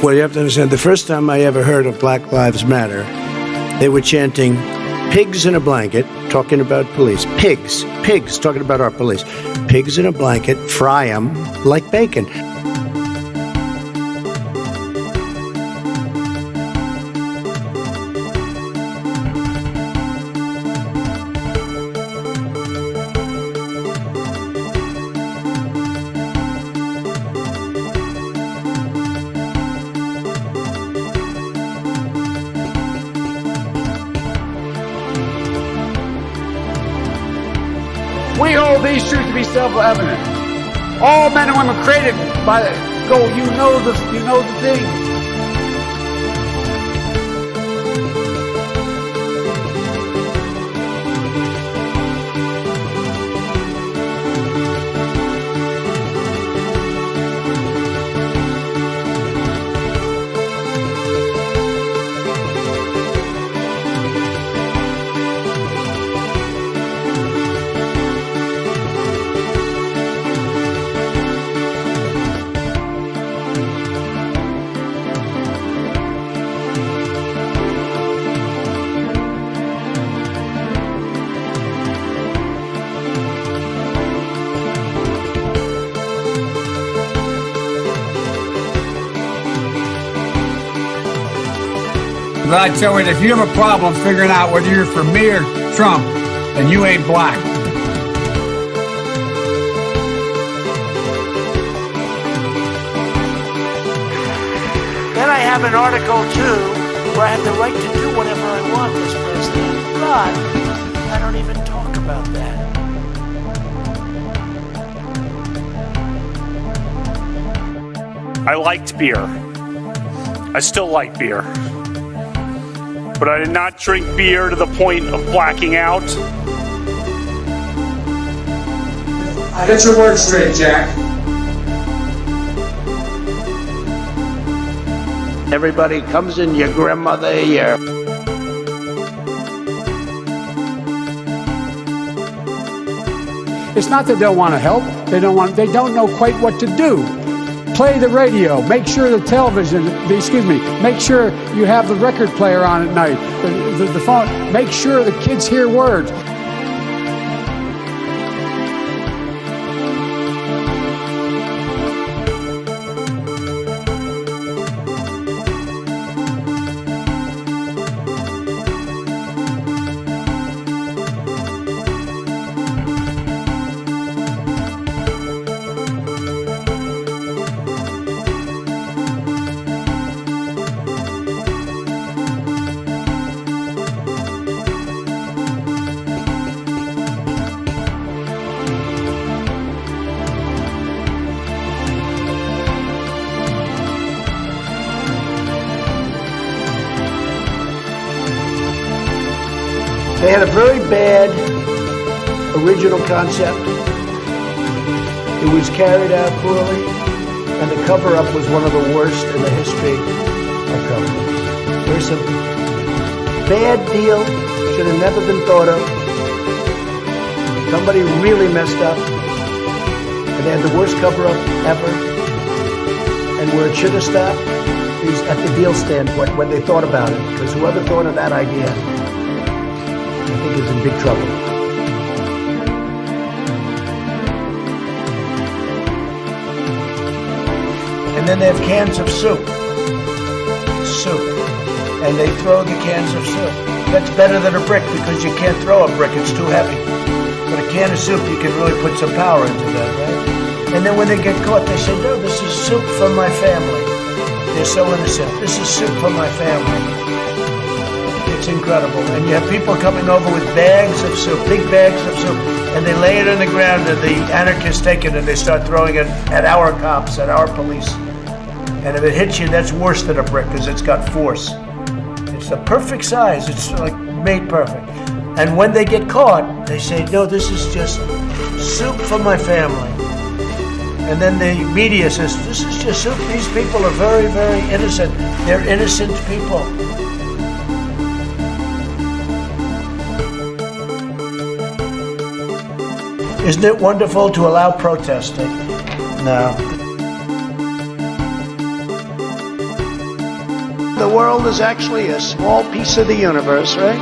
Well, you have to understand, the first time I ever heard of Black Lives Matter, they were chanting, pigs in a blanket, talking about police. Pigs, talking about our police. Pigs in a blanket, fry them like bacon. We hold these truths to be self-evident. All men and women created by the goal. You know the thing. But I tell you, if you have a problem figuring out whether you're for me or Trump, then you ain't black. Then I have an article, too, where I have the right to do whatever I want as president. But I don't even talk about that. I liked beer. I still like beer. But I did not drink beer to the point of blacking out. Get your words straight, Jack. Everybody comes in, your grandmother, your... It's not that they don't want to help. They don't know quite what to do. Play the radio, make sure the television, make sure you have the record player on at night, the phone, make sure the kids hear words. They had a very bad original concept. It was carried out poorly, and the cover-up was one of the worst in the history of cover-ups. Very simple. Bad deal, should have never been thought of. Somebody really messed up, and they had the worst cover-up ever. And where it should have stopped is at the deal standpoint, when they thought about it, because whoever thought of that idea, I think is in big trouble. And then they have cans of soup. And they throw the cans of soup. That's better than a brick because you can't throw a brick, it's too heavy. But a can of soup, you can really put some power into that, right? And then when they get caught, they say, no, this is soup from my family. They're so innocent. This is soup from my family. It's incredible. And you have people coming over with bags of soup, big bags of soup, and they lay it on the ground, and the anarchists take it and they start throwing it at our cops, at our police. And if it hits you, that's worse than a brick because it's got force. It's the perfect size. It's like made perfect. And when they get caught, they say, no, this is just soup from my family. And then the media says, this is just soup. These people are very, very innocent. They're innocent people. Isn't it wonderful to allow protesting? No. the world is actually a small piece of the universe, right?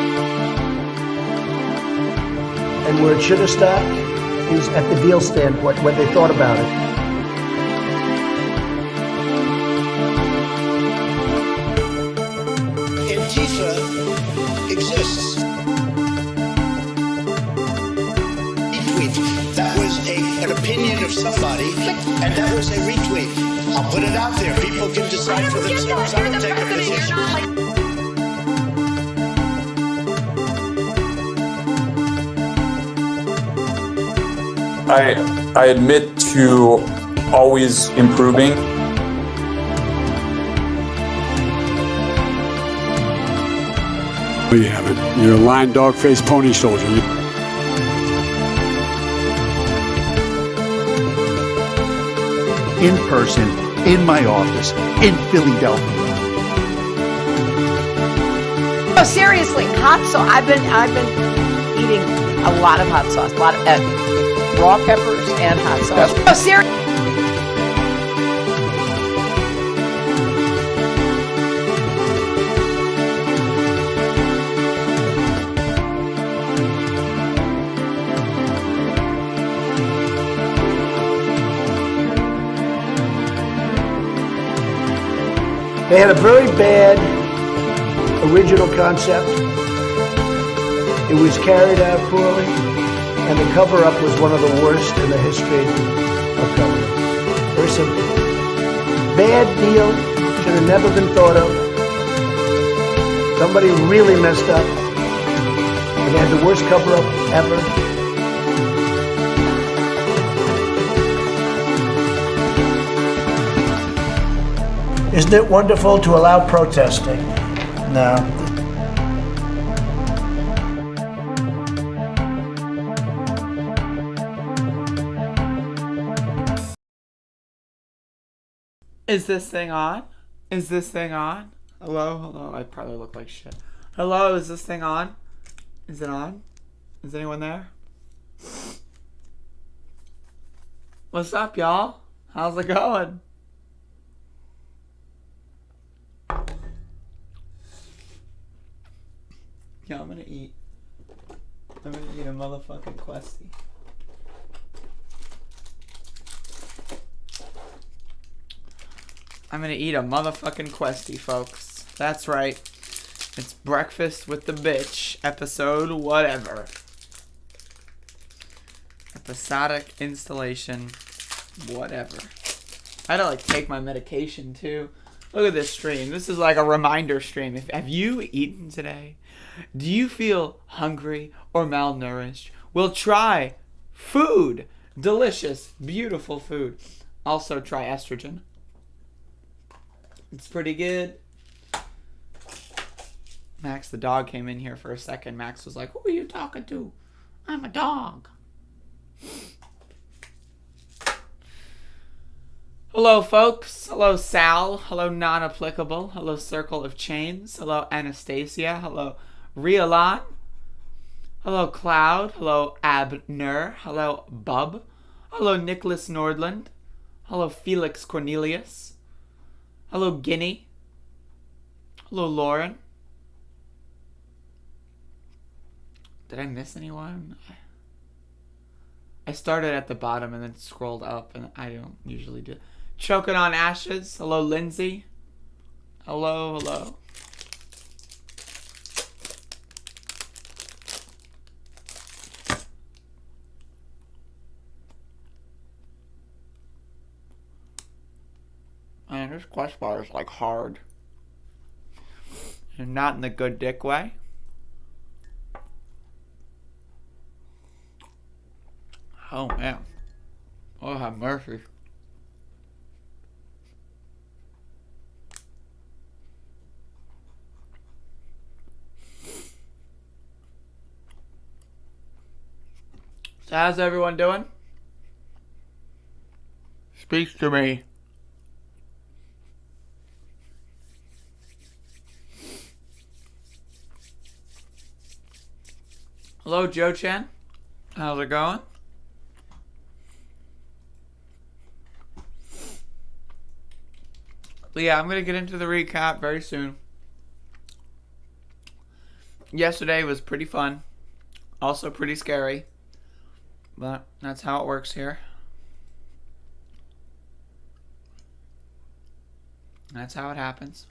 And where it should have stopped is at the deal standpoint, when they thought about it. Antifa exists. Retweet. That was an opinion of somebody, and that was a retweet. I'll put it out there. People can decide for themselves. I don't take a position. I admit to always improving. You have it. You're a lion, dog, face, pony soldier. In person, in my office, in Philadelphia. Oh, seriously, hot sauce. I've been eating a lot of hot sauce, a lot of raw peppers and hot sauce. Oh, seriously. They had a very bad original concept. It was carried out poorly, and the cover-up was one of the worst in the history of cover-ups. Very simple. Bad deal, should have never been thought of. Somebody really messed up, and they had the worst cover-up ever. Isn't it wonderful to allow protesting? No. Is this thing on? Is this thing on? Hello? Hello? I probably look like shit. Hello? Is this thing on? Is it on? Is anyone there? What's up, y'all? How's it going? Yeah, I'm gonna eat a motherfucking Questy. I'm gonna eat a motherfucking Questy, folks. That's right. It's Breakfast with the Bitch, episode whatever. Episodic installation, whatever. I had to take my medication too. Look at this stream. This is like a reminder stream. Have you eaten today? Do you feel hungry or malnourished? Well, try food. Delicious, beautiful food. Also, try estrogen. It's pretty good. Max the dog came in here for a second. Max was like, "Who are you talking to? I'm a dog." Hello, folks. Hello, Sal. Hello, non-applicable. Hello, Circle of Chains. Hello, Anastasia. Hello, Rialan. Hello, Cloud. Hello, Abner. Hello, Bub. Hello, Nicholas Nordland. Hello, Felix Cornelius. Hello, Guinea. Hello, Lauren. Did I miss anyone? I started at the bottom and then scrolled up, and I don't usually do. Choking on Ashes. Hello, Lindsay. Hello, hello. Man, this quest bar is hard. And not in the good dick way. Oh man. Oh, have mercy. So how's everyone doing? Speak to me. Hello, Joe Chen. How's it going? But yeah, I'm going to get into the recap very soon. yesterday was pretty fun. Also pretty scary. But that's how it works here. That's how it happens.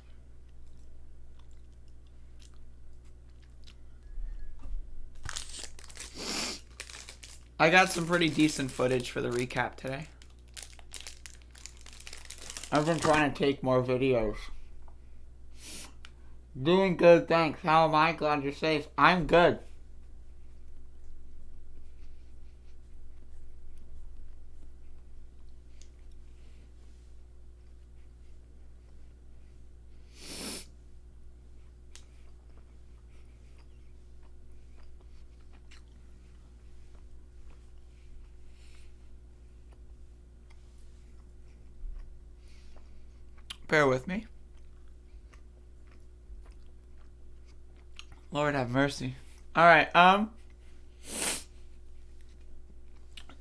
I got some pretty decent footage for the recap today. I've been trying to take more videos. Doing good, thanks. How am I? Glad you're safe. I'm good. Bear with me. Lord have mercy. Alright,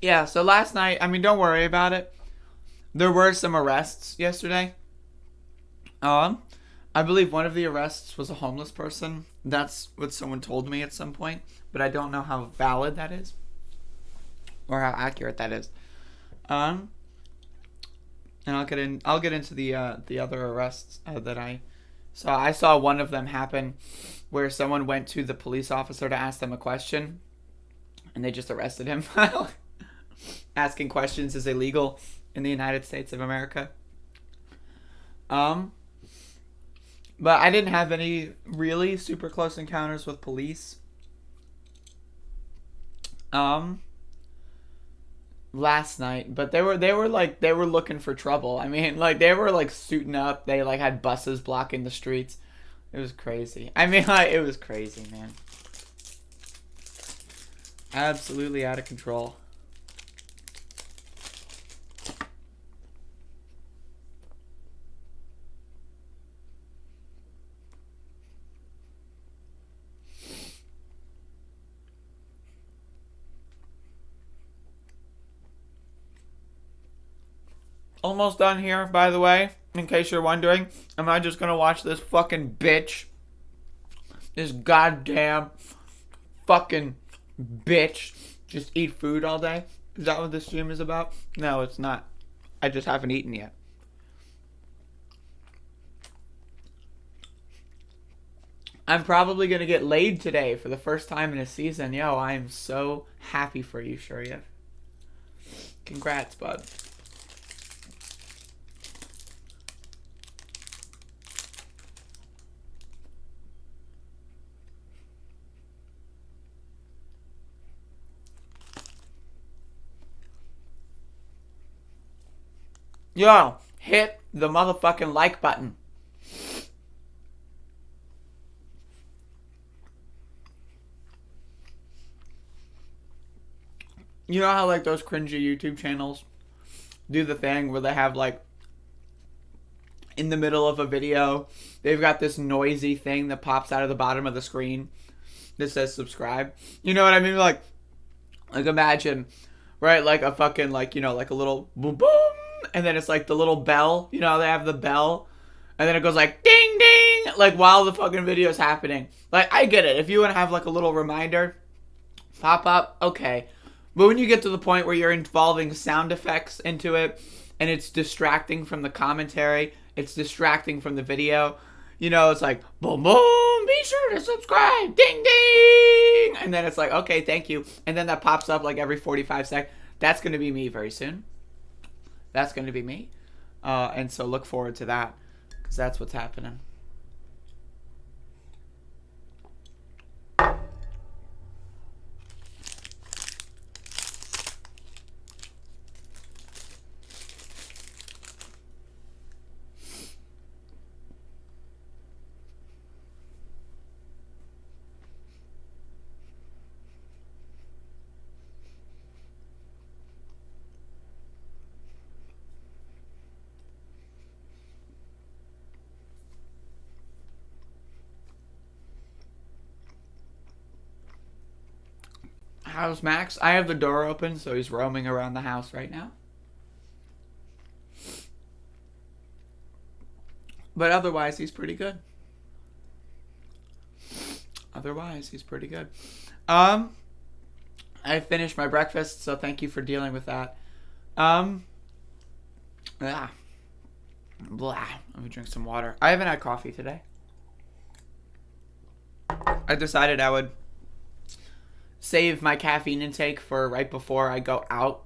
yeah, so last night, I mean, don't worry about it. There were some arrests yesterday. I believe one of the arrests was a homeless person. That's what someone told me at some point, but I don't know how valid that is. Or how accurate that is. And I'll get into the other arrests that I saw. I saw one of them happen where someone went to the police officer to ask them a question, and they just arrested him. Asking questions is illegal in the United States of America. But I didn't have any really super close encounters with police. Last night, but they were looking for trouble. I mean, like, they were like suiting up. They like had buses blocking the streets. It was crazy. I mean, like, it was crazy, man. Absolutely out of control. Almost done here, by the way, in case you're wondering. I'm not just gonna watch this fucking bitch. This goddamn fucking bitch just eat food all day. Is that what this stream is about? No, it's not. I just haven't eaten yet. I'm probably gonna get laid today for the first time in a season. Yo, I am so happy for you, Shurya. Congrats, bud. Yo, hit the motherfucking like button. You know how, like, those cringy YouTube channels do the thing where they have, like, in the middle of a video, they've got this noisy thing that pops out of the bottom of the screen that says subscribe. You know what I mean? Like imagine, right, like a fucking, like, you know, like a little boom boom. And then it's like the little bell, you know, they have the bell, and then it goes like ding ding, like while the fucking video is happening. Like, I get it. If you want to have like a little reminder pop up, okay. But when you get to the point where you're involving sound effects into it, and it's distracting from the commentary, it's distracting from the video, you know, it's like boom boom, be sure to subscribe, ding ding, and then it's like, okay, thank you, and then that pops up like every 45 seconds. That's going to be me very soon. That's going to be me. And so look forward to that, because that's what's happening. How's Max? I have the door open, so he's roaming around the house right now. But otherwise, he's pretty good. otherwise, he's pretty good. I finished my breakfast, so thank you for dealing with that. Blah. Let me drink some water. I haven't had coffee today. I decided I would save my caffeine intake for right before I go out.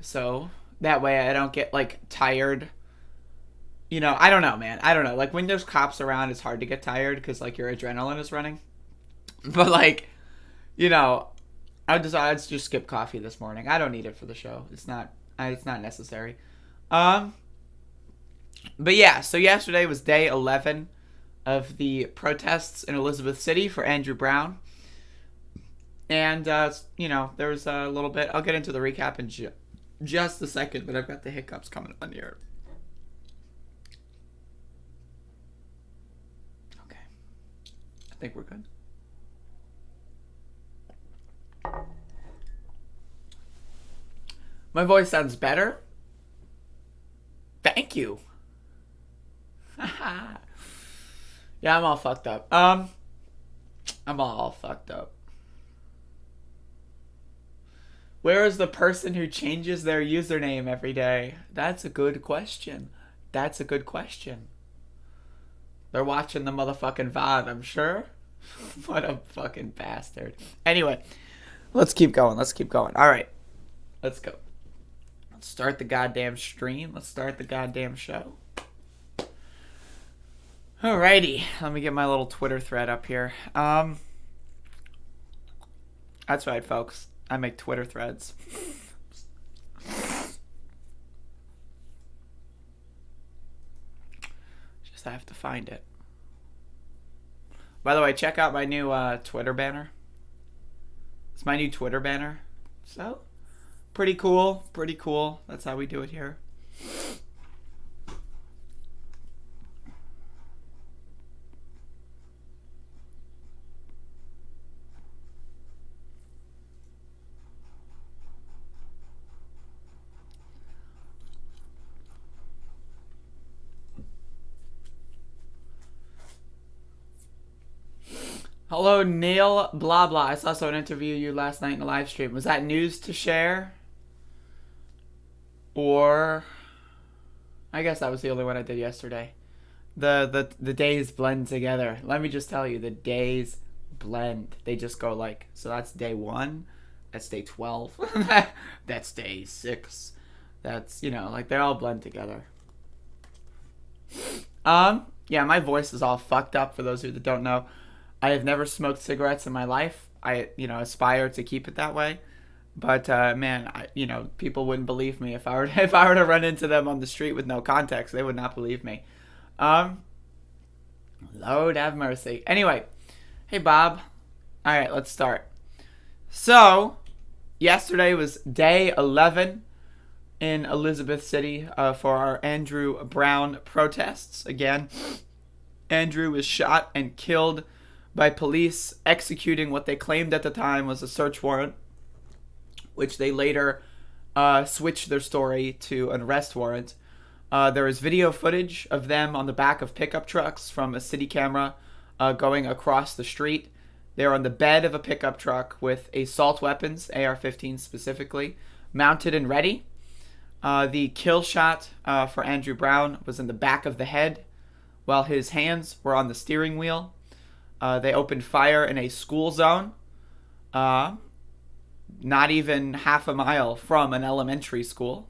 So that way I don't get, like, tired. You know, I don't know, man. I don't know. Like, when there's cops around, it's hard to get tired because, like, your adrenaline is running. But, like, you know, I decided to just skip coffee this morning. I don't need it for the show. It's not necessary. But yeah, so yesterday was day 11 of the protests in Elizabeth City for Andrew Brown. And, you know, there was a little bit. I'll get into the recap in just a second, but I've got the hiccups coming on here. Okay. I think we're good. My voice sounds better. Thank you. Yeah, I'm all fucked up. I'm all fucked up. Where is the person who changes their username every day? That's a good question. That's a good question. They're watching the motherfucking VOD, I'm sure. What a fucking bastard. Anyway, let's keep going. Let's keep going. All right. Let's go. Let's start the goddamn stream. Let's start the goddamn show. Alrighty. Let me get my little Twitter thread up here. That's right, folks. I make Twitter threads. Just have to find it. By the way, check out my new Twitter banner. It's my new Twitter banner. So, pretty cool. Pretty cool. That's how we do it here. Hello, Neil blah blah. I saw someone interview you last night in a live stream. Was that news to share? Or I guess that was the only one I did yesterday. The days blend together. Let me just tell you, the days blend. They just go like, so that's day 1, that's day 12, that's day 6. That's, you know, like they all blend together. Yeah, my voice is all fucked up for those of you that don't know. I have never smoked cigarettes in my life. I, you know, aspire to keep it that way. But man, you know, people wouldn't believe me if I were to run into them on the street with no context. They would not believe me. Lord have mercy. Anyway, hey Bob. All right, let's start. So, yesterday was day 11 in Elizabeth City for our Andrew Brown protests. Again, Andrew was shot and killed by police executing what they claimed at the time was a search warrant, which they later switched their story to an arrest warrant. There is video footage of them on the back of pickup trucks from a city camera going across the street. They're on the bed of a pickup truck with assault weapons, AR-15 specifically, mounted and ready. The kill shot for Andrew Brown was in the back of the head, while his hands were on the steering wheel. They opened fire in a school zone, not even half a mile from an elementary school.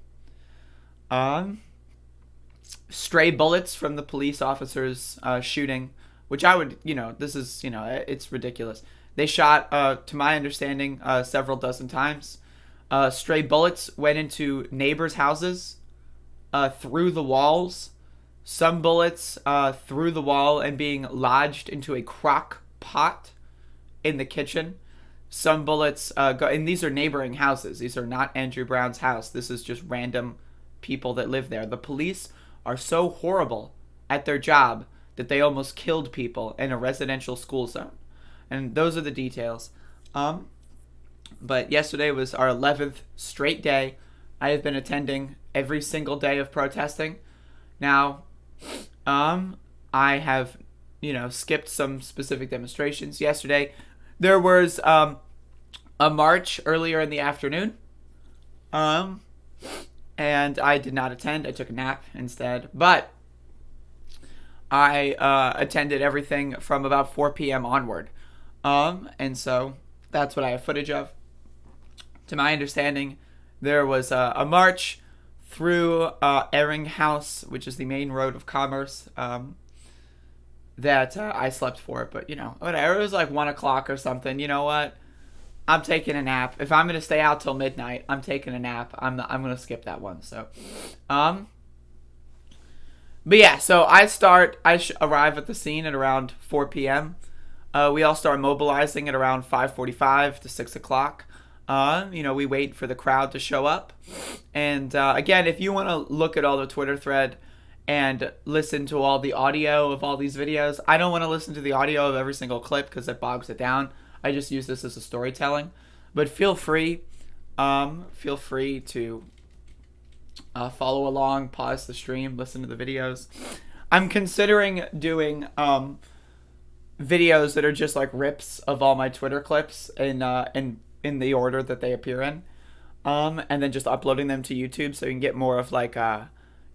Stray bullets from the police officers shooting, which I would, you know, this is, you know, it's ridiculous. They shot, to my understanding, several dozen times. Stray bullets went into neighbors' houses, through the walls. Some bullets through the wall and being lodged into a crock pot in the kitchen. Some bullets go, and these are neighboring houses. These are not Andrew Brown's house. This is just random people that live there. The police are so horrible at their job that they almost killed people in a residential school zone. And those are the details. But yesterday was our 11th straight day. I have been attending every single day of protesting. Now, I have, skipped some specific demonstrations. Yesterday, there was a march earlier in the afternoon, and I did not attend. I took a nap instead, but I attended everything from about 4 p.m. onward, and so that's what I have footage of. To my understanding, there was a march through House, which is the main road of commerce, that I slept for. But, whatever. It was like 1 o'clock or something. You know what? I'm taking a nap. If I'm going to stay out till midnight, I'm taking a nap. I'm going to skip that one. So, but yeah, so I arrive at the scene at around 4 p.m. We all start mobilizing at around 5:45 to 6 o'clock. We wait for the crowd to show up. And again, if you want to look at all the Twitter thread and listen to all the audio of all these videos, I don't want to listen to the audio of every single clip because it bogs it down. I just use this as a storytelling. But feel free to follow along, pause the stream, listen to the videos. I'm considering doing videos that are just like rips of all my Twitter clips in the order that they appear in, and then just uploading them to YouTube so you can get more of like a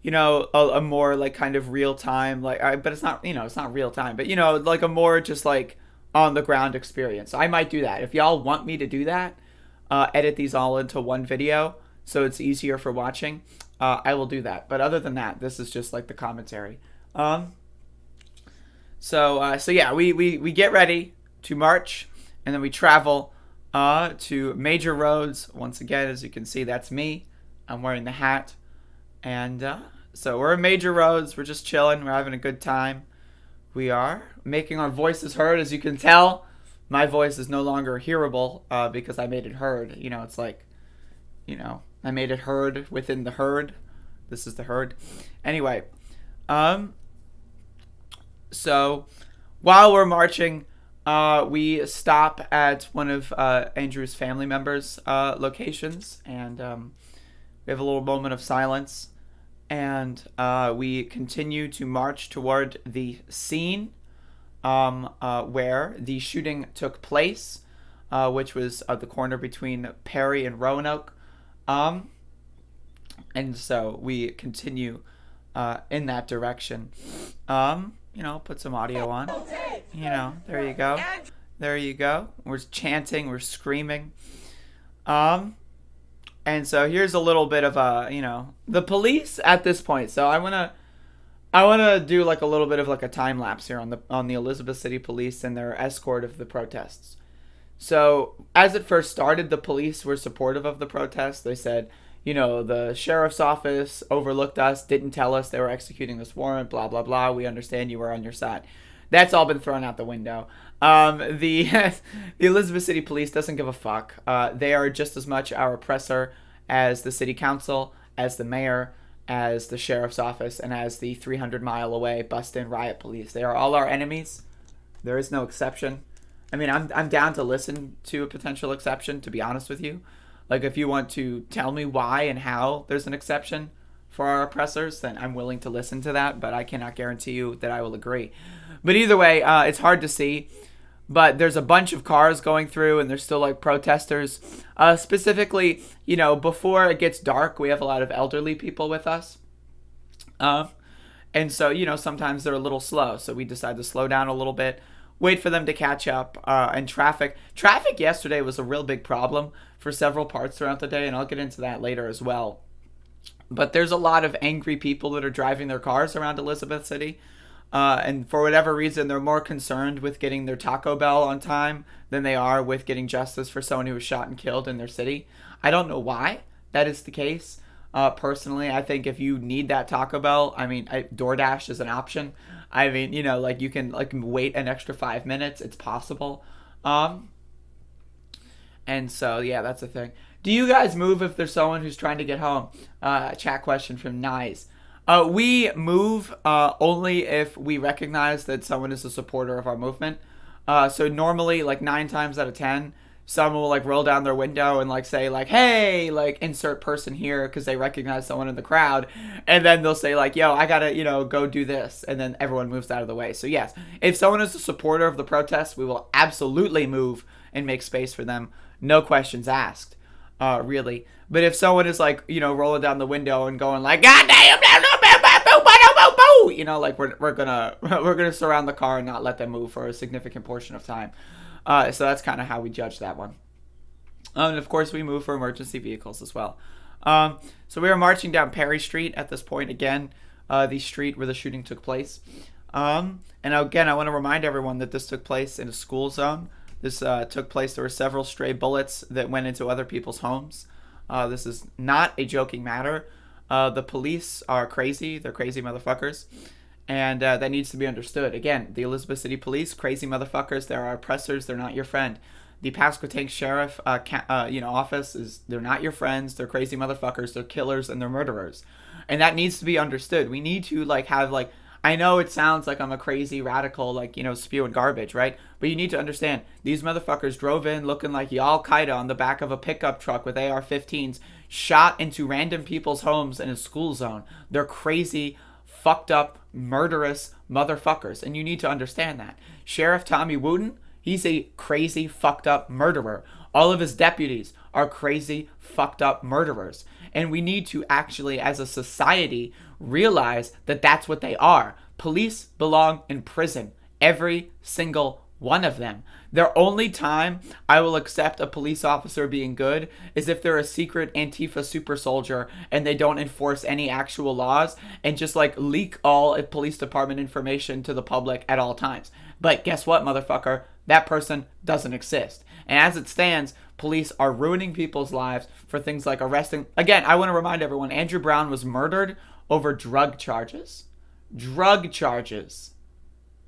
more like kind of real time, but it's not it's not real time, but like a more just like on the ground experience. So I might do that if y'all want me to do that. Edit these all into one video so it's easier for watching. I will do that. But other than that, this is just like the commentary. So yeah, we get ready to march, and then we travel to major roads. Once again, as you can see, that's me. I'm wearing the hat. And so we're in major roads. We're just chilling. We're having a good time. We are making our voices heard. As you can tell, my voice is no longer hearable because I made it heard. It's like, I made it heard within the herd. This is the herd. Anyway, so while we're marching, we stop at one of Andrew's family members' locations, and we have a little moment of silence, and we continue to march toward the scene where the shooting took place, which was at the corner between Perry and Roanoke. And so we continue in that direction. Put some audio on. There you go. There you go. We're chanting, we're screaming. And so here's a little bit of the police at this point. So I wanna do like a little bit of like a time lapse here on the Elizabeth City Police and their escort of the protests. So as it first started, the police were supportive of the protests. They said, the sheriff's office overlooked us, didn't tell us they were executing this warrant, blah, blah, blah. We understand you were on your side. That's all been thrown out the window. The Elizabeth City Police doesn't give a fuck. They are just as much our oppressor as the city council, as the mayor, as the sheriff's office, and as the 300-mile away bust-in riot police. They are all our enemies. There is no exception. I mean, I'm down to listen to a potential exception, to be honest with you. Like, if you want to tell me why and how there's an exception for our oppressors, then I'm willing to listen to that, but I cannot guarantee you that I will agree. But either way, it's hard to see. But there's a bunch of cars going through, and there's still, like, protesters. Specifically, before it gets dark, we have a lot of elderly people with us. And so, sometimes they're a little slow, so we decide to slow down a little bit, wait for them to catch up, and traffic yesterday was a real big problem for several parts throughout the day, and I'll get into that later as well. But there's a lot of angry people that are driving their cars around Elizabeth City, and for whatever reason, they're more concerned with getting their Taco Bell on time than they are with getting justice for someone who was shot and killed in their city. I don't know why that is the case. Personally, I think if you need that Taco Bell, DoorDash is an option. You can wait an extra 5 minutes. It's possible. And so, yeah, that's the thing. Do you guys move if there's someone who's trying to get home? Chat question from Nice. We move only if we recognize that someone is a supporter of our movement. So normally, 9 times out of 10, someone will like roll down their window and like say like, hey, like insert person here because they recognize someone in the crowd, and then they'll say like, yo, I gotta, go do this, and then everyone moves out of the way. So yes, if someone is a supporter of the protest, we will absolutely move and make space for them, no questions asked, really. But if someone is like, rolling down the window and going like, God damn, like we're gonna surround the car and not let them move for a significant portion of time. So that's kind of how we judge that one. And of course, we move for emergency vehicles as well. So we are marching down Perry Street at this point again, the street where the shooting took place. And again, I want to remind everyone that this took place in a school zone. This took place. There were several stray bullets that went into other people's homes. This is not a joking matter. The police are crazy. They're crazy motherfuckers. And that needs to be understood. Again, the Elizabeth City Police, crazy motherfuckers. They're our oppressors. They're not your friend. The Pasquotank Sheriff, office they're not your friends. They're crazy motherfuckers. They're killers and they're murderers. And that needs to be understood. We need to have I know it sounds like I'm a crazy radical, spewing garbage, right? But you need to understand, these motherfuckers drove in looking like Al-Qaeda on the back of a pickup truck with AR-15s, shot into random people's homes in a school zone. They're crazy, fucked up, murderous motherfuckers, and you need to understand that. Sheriff Tommy Wooten, he's a crazy, fucked up murderer. All of his deputies are crazy, fucked up murderers. And we need to actually, as a society, realize that that's what they are. Police belong in prison. Every single one of them. Their only time I will accept a police officer being good is if they're a secret Antifa super soldier and they don't enforce any actual laws and just leak all police department information to the public at all times. But guess what, motherfucker? That person doesn't exist. And as it stands, police are ruining people's lives for things like arresting. Again, I want to remind everyone, Andrew Brown was murdered over drug charges. Drug charges.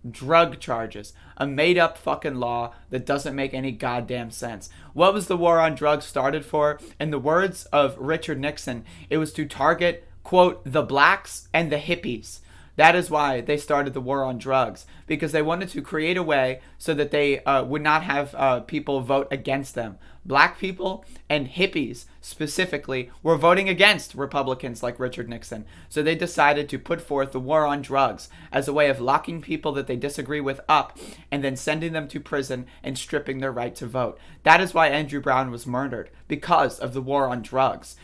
Drug charges. A made-up fucking law that doesn't make any goddamn sense. What was the war on drugs started for? In the words of Richard Nixon, it was to target, quote, the blacks and the hippies. That is why they started the war on drugs, because they wanted to create a way so that they would not have people vote against them. Black people and hippies specifically were voting against Republicans like Richard Nixon. So they decided to put forth the war on drugs as a way of locking people that they disagree with up and then sending them to prison and stripping their right to vote. That is why Andrew Brown was murdered, because of the war on drugs.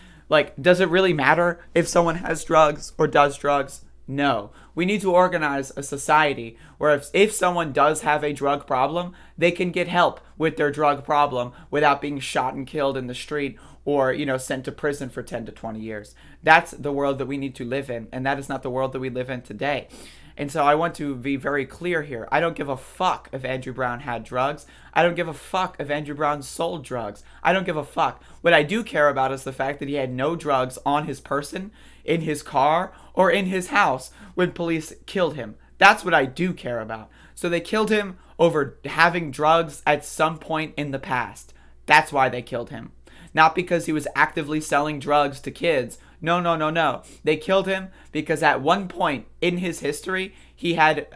Does it really matter if someone has drugs or does drugs? No. We need to organize a society where if someone does have a drug problem, they can get help with their drug problem without being shot and killed in the street or, sent to prison for 10 to 20 years. That's the world that we need to live in, and that is not the world that we live in today. And so I want to be very clear here. I don't give a fuck if Andrew Brown had drugs. I don't give a fuck if Andrew Brown sold drugs. I don't give a fuck. What I do care about is the fact that he had no drugs on his person, in his car, or in his house when police killed him. That's what I do care about. So they killed him over having drugs at some point in the past. That's why they killed him. Not because he was actively selling drugs to kids. No. They killed him because at one point in his history, he had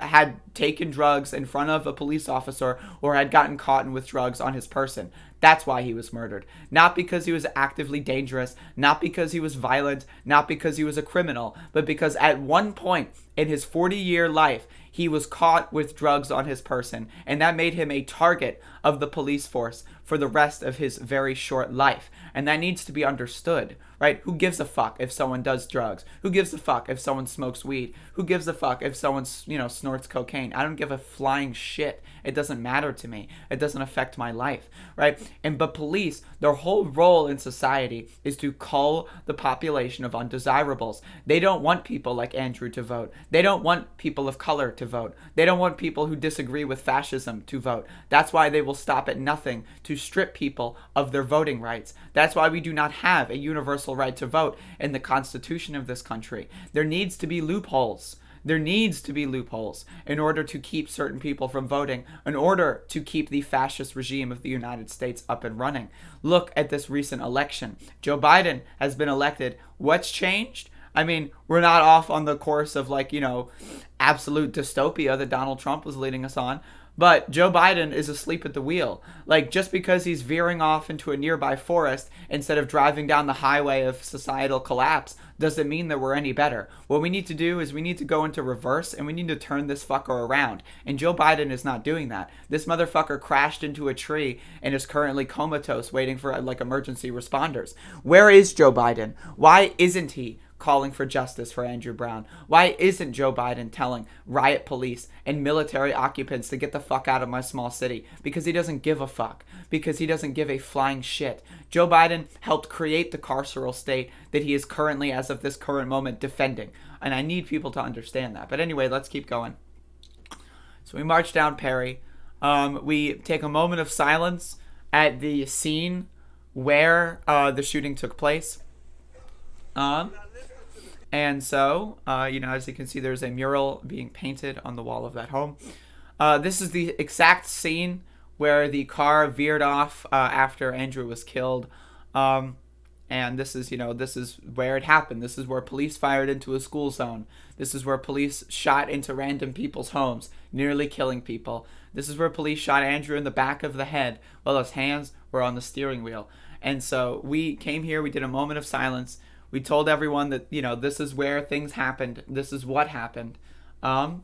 taken drugs in front of a police officer or had gotten caught with drugs on his person. That's why he was murdered. Not because he was actively dangerous, not because he was violent, not because he was a criminal, but because at one point in his 40-year life, he was caught with drugs on his person, and that made him a target of the police force for the rest of his very short life. And that needs to be understood, right? Who gives a fuck if someone does drugs? Who gives a fuck if someone smokes weed? Who gives a fuck if someone, snorts cocaine? I don't give a flying shit. It doesn't matter to me. It doesn't affect my life, right? But police, their whole role in society is to cull the population of undesirables. They don't want people like Andrew to vote. They don't want people of color to vote. They don't want people who disagree with fascism to vote. That's why they will stop at nothing to strip people of their voting rights. That's why we do not have a universal right to vote in the Constitution of this country. There needs to be loopholes. There needs to be loopholes in order to keep certain people from voting, in order to keep the fascist regime of the United States up and running. Look at this recent election. Joe Biden has been elected. What's changed? I mean, we're not off on the course of absolute dystopia that Donald Trump was leading us on. But Joe Biden is asleep at the wheel. Like, just because he's veering off into a nearby forest instead of driving down the highway of societal collapse doesn't mean that we're any better. What we need to do is we need to go into reverse and we need to turn this fucker around. And Joe Biden is not doing that. This motherfucker crashed into a tree and is currently comatose waiting for like emergency responders. Where is Joe Biden? Why isn't he calling for justice for Andrew Brown? Why isn't Joe Biden telling riot police and military occupants to get the fuck out of my small city? Because he doesn't give a fuck. Because he doesn't give a flying shit. Joe Biden helped create the carceral state that he is currently, as of this current moment, defending. And I need people to understand that. But anyway, let's keep going. So we march down Perry. We take a moment of silence at the scene where the shooting took place. And so, as you can see, there's a mural being painted on the wall of that home. This is the exact scene where the car veered off after Andrew was killed. And this is where it happened. This is where police fired into a school zone. This is where police shot into random people's homes, nearly killing people. This is where police shot Andrew in the back of the head while his hands were on the steering wheel. And so we came here, we did a moment of silence. We told everyone that, this is where things happened. This is what happened. And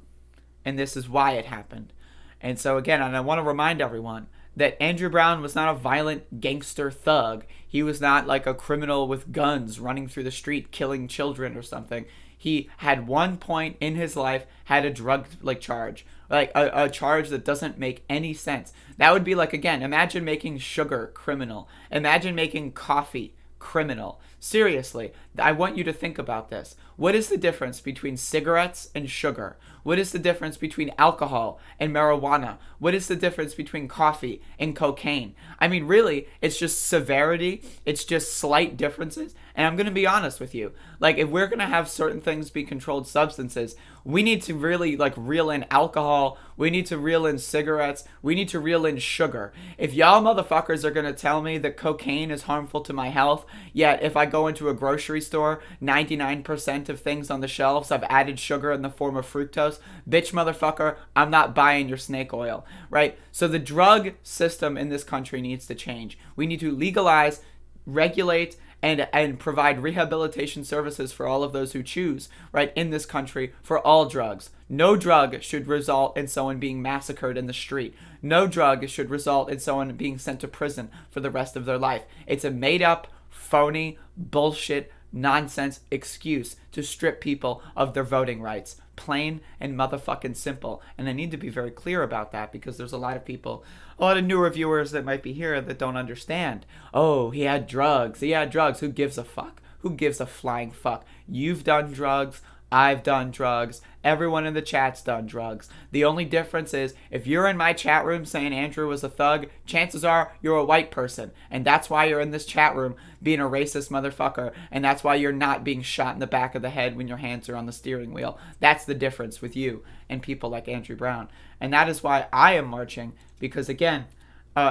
this is why it happened. And so, again, and I want to remind everyone that Andrew Brown was not a violent gangster thug. He was not like a criminal with guns running through the street killing children or something. He had one point in his life had a drug charge. Like a charge that doesn't make any sense. That would be like, again, imagine making sugar criminal. Imagine making coffee criminal. Seriously, I want you to think about this. What is the difference between cigarettes and sugar? What is the difference between alcohol and marijuana? What is the difference between coffee and cocaine? I mean, really, it's just severity. It's just slight differences. And I'm going to be honest with you. Like, if we're going to have certain things be controlled substances, we need to really, reel in alcohol. We need to reel in cigarettes. We need to reel in sugar. If y'all motherfuckers are going to tell me that cocaine is harmful to my health, yet if I go into a grocery store, 99% of things on the shelves have added sugar in the form of fructose, bitch motherfucker, I'm not buying your snake oil, right? So the drug system in this country needs to change. We need to legalize, regulate, and provide rehabilitation services for all of those who choose, right, in this country for all drugs. No drug should result in someone being massacred in the street. No drug should result in someone being sent to prison for the rest of their life. It's a made-up, phony, bullshit, nonsense excuse to strip people of their voting rights. Plain and motherfucking simple. And I need to be very clear about that because there's a lot of newer viewers that might be here that don't understand. Oh, he had drugs. Who gives a fuck? Who gives a flying fuck? You've done drugs. I've done drugs. Everyone in the chat's done drugs. The only difference is if you're in my chat room saying Andrew was a thug, chances are you're a white person. And that's why you're in this chat room being a racist motherfucker. And that's why you're not being shot in the back of the head when your hands are on the steering wheel. That's the difference with you and people like Andrew Brown. And that is why I am marching because, again,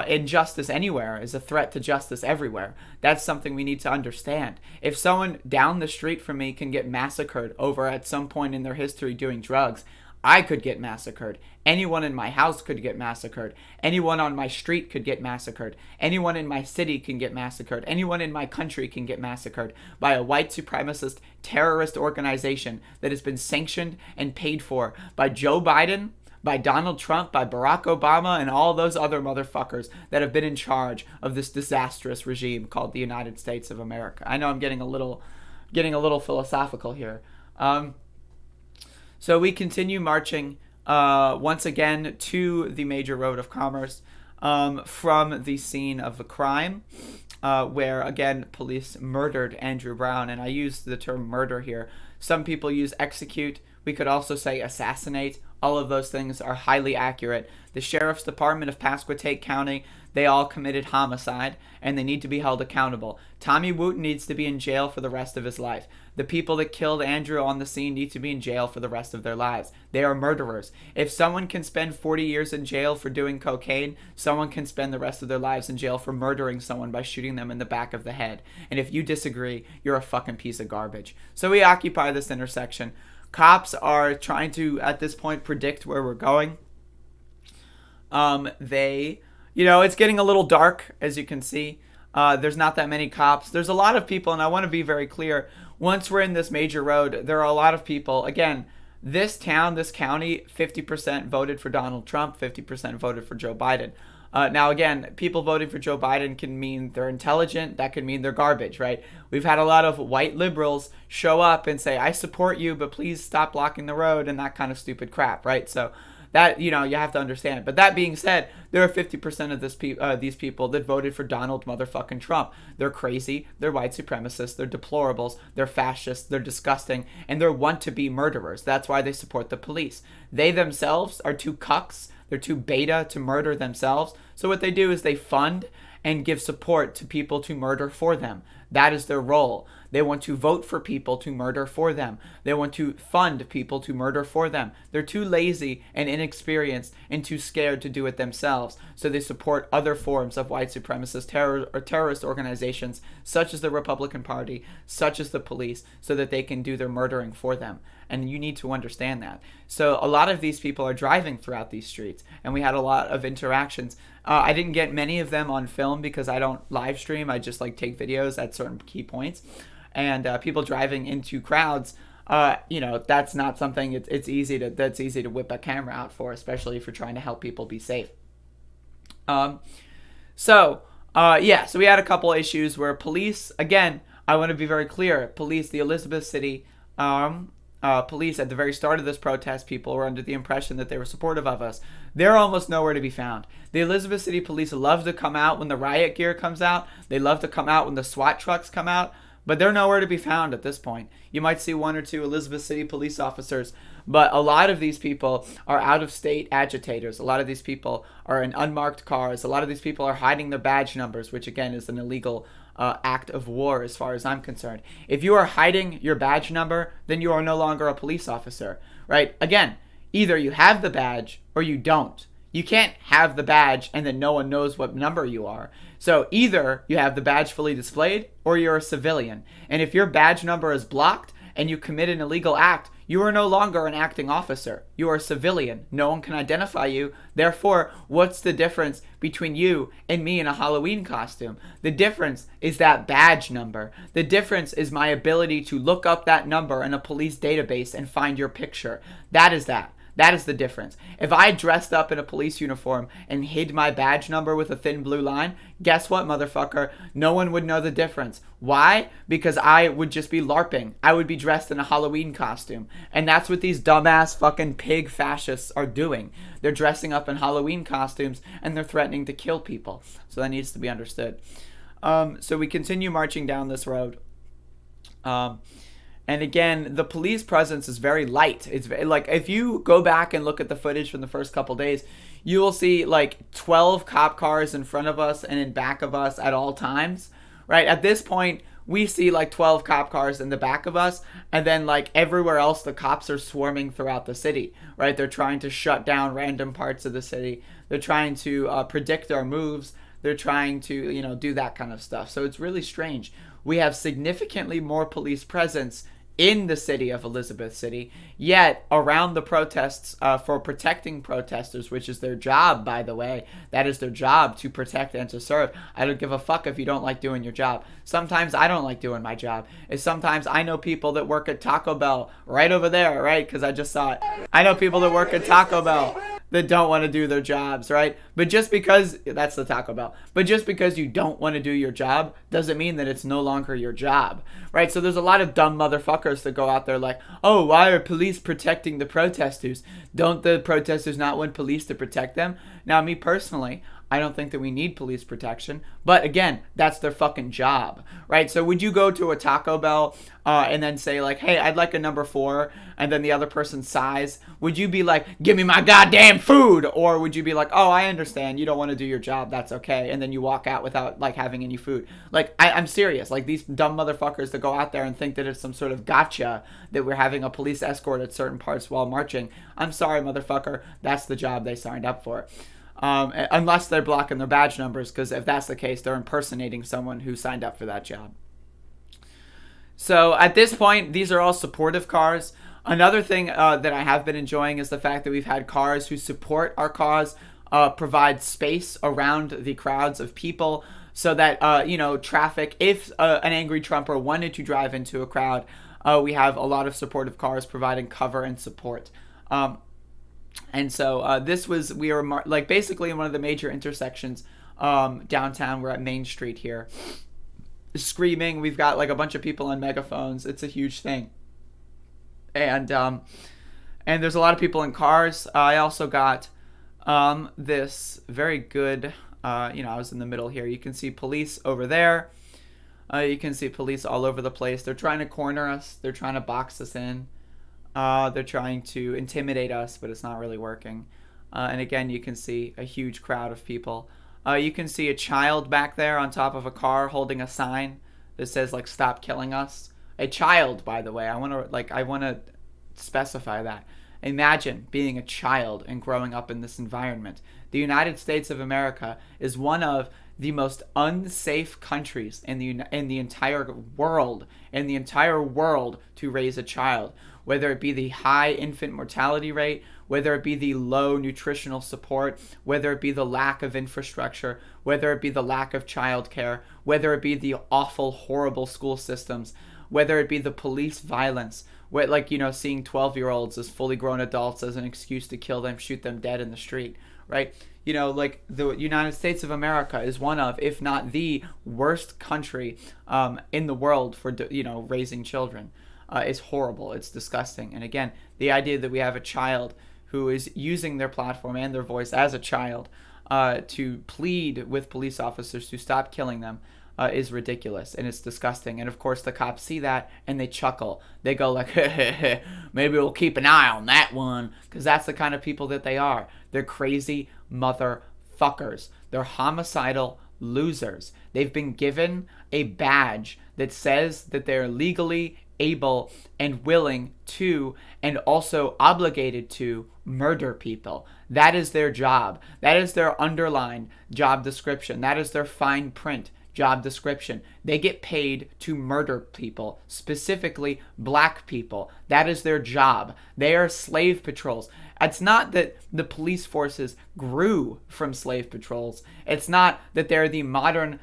injustice anywhere is a threat to justice everywhere. That's something we need to understand. If someone down the street from me can get massacred over at some point in their history doing drugs, I could get massacred. Anyone in my house could get massacred. Anyone on my street could get massacred. Anyone in my city can get massacred. Anyone in my country can get massacred by a white supremacist terrorist organization that has been sanctioned and paid for by Joe Biden, by Donald Trump, by Barack Obama, and all those other motherfuckers that have been in charge of this disastrous regime called the United States of America. I know I'm getting a little philosophical here. So we continue marching once again to the major road of commerce from the scene of the crime, where, again, police murdered Andrew Brown. And I use the term murder here. Some people use execute. We could also say assassinate. All of those things are highly accurate. The Sheriff's Department of Pasquotate County, they all committed homicide, and they need to be held accountable. Tommy Wooten needs to be in jail for the rest of his life. The people that killed Andrew on the scene need to be in jail for the rest of their lives. They are murderers. If someone can spend 40 years in jail for doing cocaine, someone can spend the rest of their lives in jail for murdering someone by shooting them in the back of the head. And if you disagree, you're a fucking piece of garbage. So we occupy this intersection. Cops are trying to, at this point, predict where we're going. They, it's getting a little dark, as you can see. There's not that many cops. There's a lot of people, and I want to be very clear. Once we're in this major road, there are a lot of people. Again, this county, 50% voted for Donald Trump, 50% voted for Joe Biden. Now, again, people voting for Joe Biden can mean they're intelligent. That could mean they're garbage, right? We've had a lot of white liberals show up and say, I support you, but please stop blocking the road and that kind of stupid crap, right? So that, you have to understand. But that being said, there are 50% of these people that voted for Donald motherfucking Trump. They're crazy. They're white supremacists. They're deplorables. They're fascists. They're disgusting. And they're want-to-be murderers. That's why they support the police. They themselves are too cucks. They're too beta to murder themselves. So what they do is they fund and give support to people to murder for them. That is their role. They want to vote for people to murder for them. They want to fund people to murder for them. They're too lazy and inexperienced and too scared to do it themselves. So they support other forms of white supremacist terror or terrorist organizations, such as the Republican Party, such as the police, so that they can do their murdering for them. And you need to understand that. So a lot of these people are driving throughout these streets, and we had a lot of interactions. I didn't get many of them on film because I don't live stream. I just take videos at certain key points. And people driving into crowds, that's not something it's easy to whip a camera out for, especially if you're trying to help people be safe. So we had a couple issues where police, again, I want to be very clear, police, the Elizabeth City police at the very start of this protest, people were under the impression that they were supportive of us. They're almost nowhere to be found. The Elizabeth City police love to come out when the riot gear comes out. They love to come out when the SWAT trucks come out. But they're nowhere to be found at this point. You might see one or two Elizabeth City police officers, but a lot of these people are out-of-state agitators. A lot of these people are in unmarked cars. A lot of these people are hiding their badge numbers, which again is an illegal act of war as far as I'm concerned. If you are hiding your badge number, then you are no longer a police officer, right? Again, either you have the badge or you don't. You can't have the badge and then no one knows what number you are. So either you have the badge fully displayed or you're a civilian. And if your badge number is blocked and you commit an illegal act, you are no longer an acting officer. You are a civilian. No one can identify you. Therefore, what's the difference between you and me in a Halloween costume? The difference is that badge number. The difference is my ability to look up that number in a police database and find your picture. That is that. That is the difference. If I dressed up in a police uniform and hid my badge number with a thin blue line, guess what, motherfucker? No one would know the difference. Why? Because I would just be LARPing. I would be dressed in a Halloween costume. And that's what these dumbass fucking pig fascists are doing. They're dressing up in Halloween costumes and they're threatening to kill people. So that needs to be understood. So we continue marching down this road. And again, the police presence is very light. It's like, if you go back and look at the footage from the first couple days, you will see 12 cop cars in front of us and in back of us at all times, right? At this point, we see 12 cop cars in the back of us, and then everywhere else, the cops are swarming throughout the city, right? They're trying to shut down random parts of the city. They're trying to predict our moves. They're trying to, do that kind of stuff. So it's really strange. We have significantly more police presence in the city of Elizabeth City, yet around the protests for protecting protesters, which is their job, by the way. That is their job, to protect and to serve. I don't give a fuck if you don't like doing your job. Sometimes I don't like doing my job. Sometimes I know people that work at Taco Bell right over there, right? Because I just saw it. I know people that work at Taco Bell that don't want to do their jobs, right? But just because, that's the Taco Bell, but just because you don't want to do your job doesn't mean that it's no longer your job, right? So there's a lot of dumb motherfuckers that go out there like, oh, why are police protecting the protesters? Don't the protesters not want police to protect them? Now, me personally, I don't think that we need police protection. But again, that's their fucking job, right? So would you go to a Taco Bell and then say hey, I'd like a number 4, and then the other person's size? Would you be give me my goddamn food? Or would you be oh, I understand. You don't want to do your job. That's okay. And then you walk out without having any food. I'm serious. These dumb motherfuckers that go out there and think that it's some sort of gotcha that we're having a police escort at certain parts while marching. I'm sorry, motherfucker. That's the job they signed up for. Unless they're blocking their badge numbers, because if that's the case, they're impersonating someone who signed up for that job. So at this point, these are all supportive cars. Another thing that I have been enjoying is the fact that we've had cars who support our cause provide space around the crowds of people so that, traffic, if an angry Trumper wanted to drive into a crowd, we have a lot of supportive cars providing cover and support. And so we were basically in one of the major intersections downtown. We're at Main Street here, screaming. We've got like a bunch of people on megaphones. It's a huge thing. And there's a lot of people in cars. I also got this very good, I was in the middle here. You can see police over there. You can see police all over the place. They're trying to corner us. They're trying to box us in. They're trying to intimidate us, but it's not really working. And again, you can see a huge crowd of people. You can see a child back there on top of a car holding a sign that says, like, "Stop killing us." A child, by the way. I want to specify that. Imagine being a child and growing up in this environment. The United States of America is one of the most unsafe countries in the entire world to raise a child. Whether it be the high infant mortality rate, whether it be the low nutritional support, whether it be the lack of infrastructure, whether it be the lack of childcare, whether it be the awful, horrible school systems, whether it be the police violence, seeing 12-year-olds as fully grown adults as an excuse to kill them, shoot them dead in the street, right? The United States of America is one of, if not the worst country in the world for, raising children. It's horrible. It's disgusting. And again, the idea that we have a child who is using their platform and their voice as a child to plead with police officers to stop killing them is ridiculous, and it's disgusting. And of course, the cops see that and they chuckle. They go like, maybe we'll keep an eye on that one, because that's the kind of people that they are. They're crazy motherfuckers. They're homicidal losers. They've been given a badge that says that they're legally able and willing to, and also obligated to, murder people. That is their job. That is their underlined job description. That is their fine print job description. They get paid to murder people, specifically black people. That is their job. They are slave patrols. It's not that the police forces grew from slave patrols. It's not that they're the modern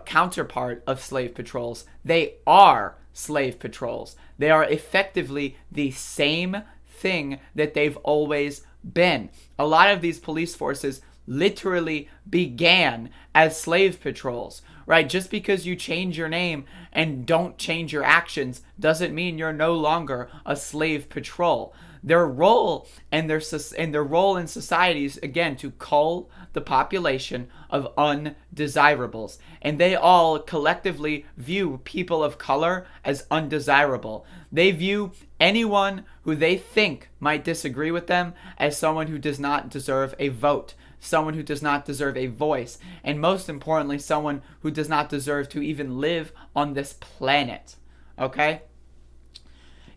counterpart of slave patrols. They are slave patrols. They are effectively the same thing that they've always been. A lot of these police forces literally began as slave patrols, right? Just because you change your name and don't change your actions doesn't mean you're no longer a slave patrol. Their role and their role in society is, again, to cull the population of undesirables. And they all collectively view people of color as undesirable. They view anyone who they think might disagree with them as someone who does not deserve a vote, someone who does not deserve a voice, and most importantly, someone who does not deserve to even live on this planet. Okay?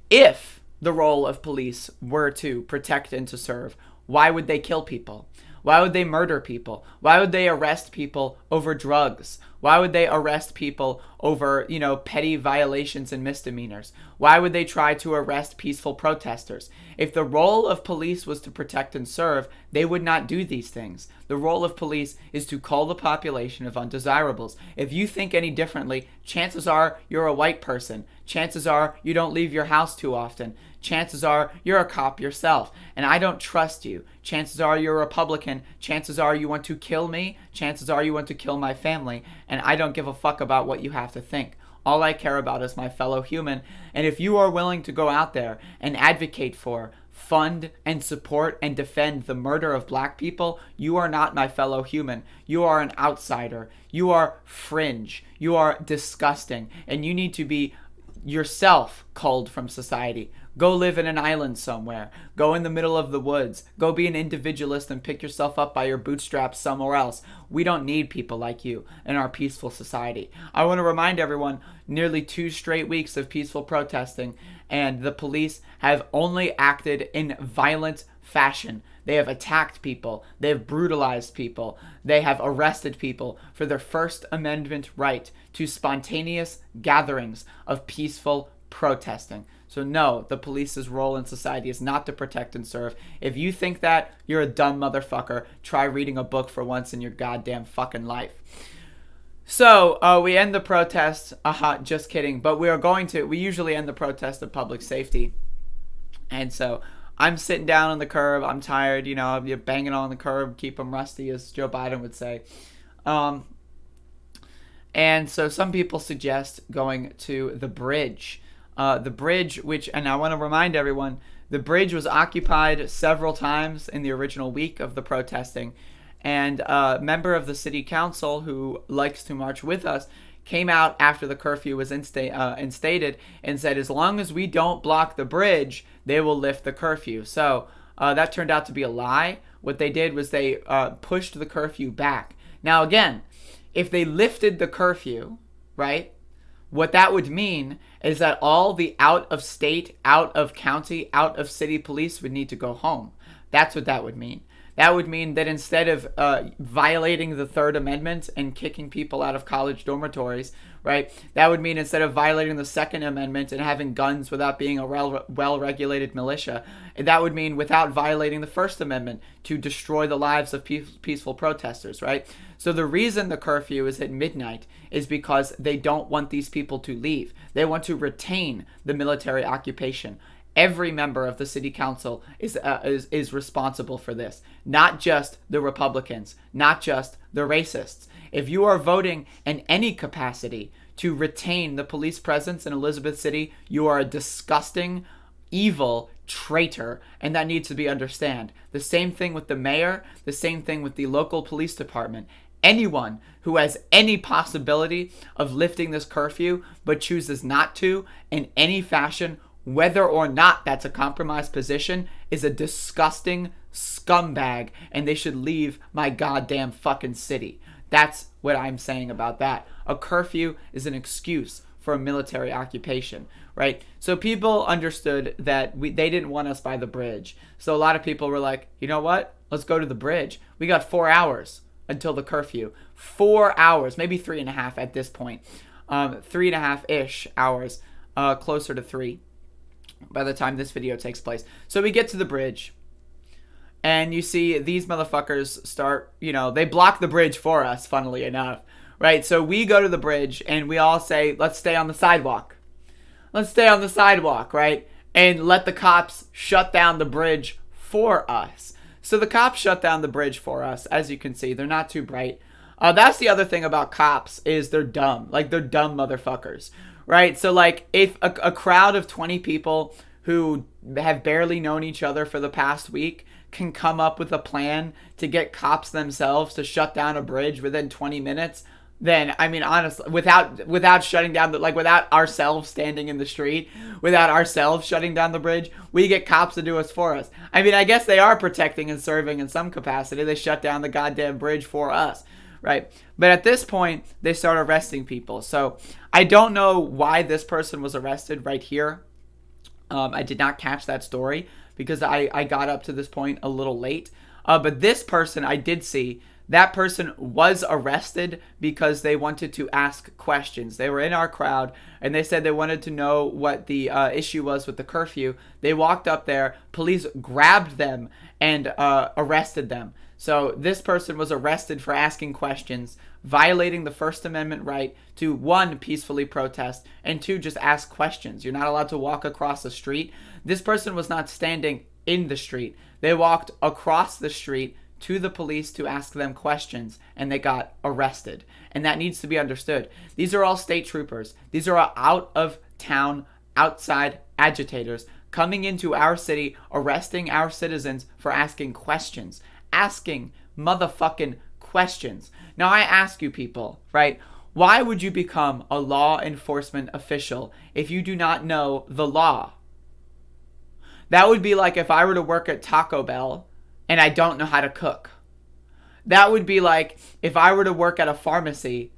If the role of police were to protect and to serve, why would they kill people? Why would they murder people? Why would they arrest people over drugs? Why would they arrest people over, petty violations and misdemeanors? Why would they try to arrest peaceful protesters? If the role of police was to protect and serve, they would not do these things. The role of police is to cull the population of undesirables. If you think any differently, chances are you're a white person. Chances are you don't leave your house too often. Chances are you're a cop yourself, and I don't trust you. Chances are you're a Republican. Chances are you want to kill me. Chances are you want to kill my family, and I don't give a fuck about what you have to think. All I care about is my fellow human, and if you are willing to go out there and advocate for, fund, and support and defend the murder of black people, you are not my fellow human. You are an outsider. You are fringe. You are disgusting, and you need to be yourself culled from society. Go live in an island somewhere. Go in the middle of the woods. Go be an individualist and pick yourself up by your bootstraps somewhere else. We don't need people like you in our peaceful society. I want to remind everyone, nearly 2 straight weeks of peaceful protesting, and the police have only acted in violent fashion. They have attacked people. They have brutalized people. They have arrested people for their First Amendment right to spontaneous gatherings of peaceful protesting. So no, the police's role in society is not to protect and serve. If you think that, you're a dumb motherfucker. Try reading a book for once in your goddamn fucking life. So we end the protest. Just kidding. But we usually end the protest of public safety. And so I'm sitting down on the curb. I'm tired. You're banging on the curb. Keep them rusty, as Joe Biden would say. And so some people suggest going to the bridge. The bridge, and I want to remind everyone, the bridge was occupied several times in the original week of the protesting. And a member of the city council who likes to march with us came out after the curfew was instated and said, as long as we don't block the bridge, they will lift the curfew. So that turned out to be a lie. What they did was they pushed the curfew back. Now, again, if they lifted the curfew, right, what that would mean is that all the out-of-state, out-of-county, out-of-city police would need to go home. That's what that would mean. That would mean that instead of violating the Third Amendment and kicking people out of college dormitories, right, that would mean instead of violating the Second Amendment and having guns without being a well-regulated militia, that would mean without violating the First Amendment to destroy the lives of peaceful protesters, right? So the reason the curfew is at midnight is because they don't want these people to leave. They want to retain the military occupation. Every member of the city council is responsible for this, not just the Republicans, not just the racists. If you are voting in any capacity to retain the police presence in Elizabeth City, you are a disgusting, evil traitor, and that needs to be understood. The same thing with the mayor, the same thing with the local police department. Anyone who has any possibility of lifting this curfew but chooses not to in any fashion, whether or not that's a compromised position, is a disgusting scumbag, and they should leave my goddamn fucking city. That's what I'm saying about that. A curfew is an excuse for a military occupation, right? So people understood that they didn't want us by the bridge. So a lot of people were like, you know what? Let's go to the bridge. We got 4 hours until the curfew. 4 hours, maybe 3.5 at this point. 3.5-ish hours, closer to 3. By the time this video takes place. So we get to the bridge, and you see these motherfuckers start, they block the bridge for us, funnily enough, right? So we go to the bridge, and we all say, let's stay on the sidewalk. Let's stay on the sidewalk, right? And let the cops shut down the bridge for us. So the cops shut down the bridge for us. As you can see, they're not too bright. That's the other thing about cops is they're dumb. Like, they're dumb motherfuckers. Right? So, like, if a crowd of 20 people who have barely known each other for the past week can come up with a plan to get cops themselves to shut down a bridge within 20 minutes, then, I mean, honestly, without shutting down, without ourselves standing in the street, without ourselves shutting down the bridge, we get cops to do us for us. I mean, I guess they are protecting and serving in some capacity. They shut down the goddamn bridge for us. Right. But at this point, they start arresting people. So I don't know why this person was arrested right here. I did not catch that story because I got up to this point a little late. But this person I did see. That person was arrested because they wanted to ask questions. They were in our crowd, and they said they wanted to know what the issue was with the curfew. They walked up there. Police grabbed them and arrested them. So this person was arrested for asking questions, violating the First Amendment right to, 1, peacefully protest, and 2, just ask questions. You're not allowed to walk across the street. This person was not standing in the street. They walked across the street to the police to ask them questions, and they got arrested. And that needs to be understood. These are all state troopers. These are all out-of-town, outside agitators coming into our city, arresting our citizens for asking questions. Asking motherfucking questions. Now I ask you people, right? Why would you become a law enforcement official if you do not know the law? That would be like if I were to work at Taco Bell and I don't know how to cook. That would be like if I were to work at a pharmacy,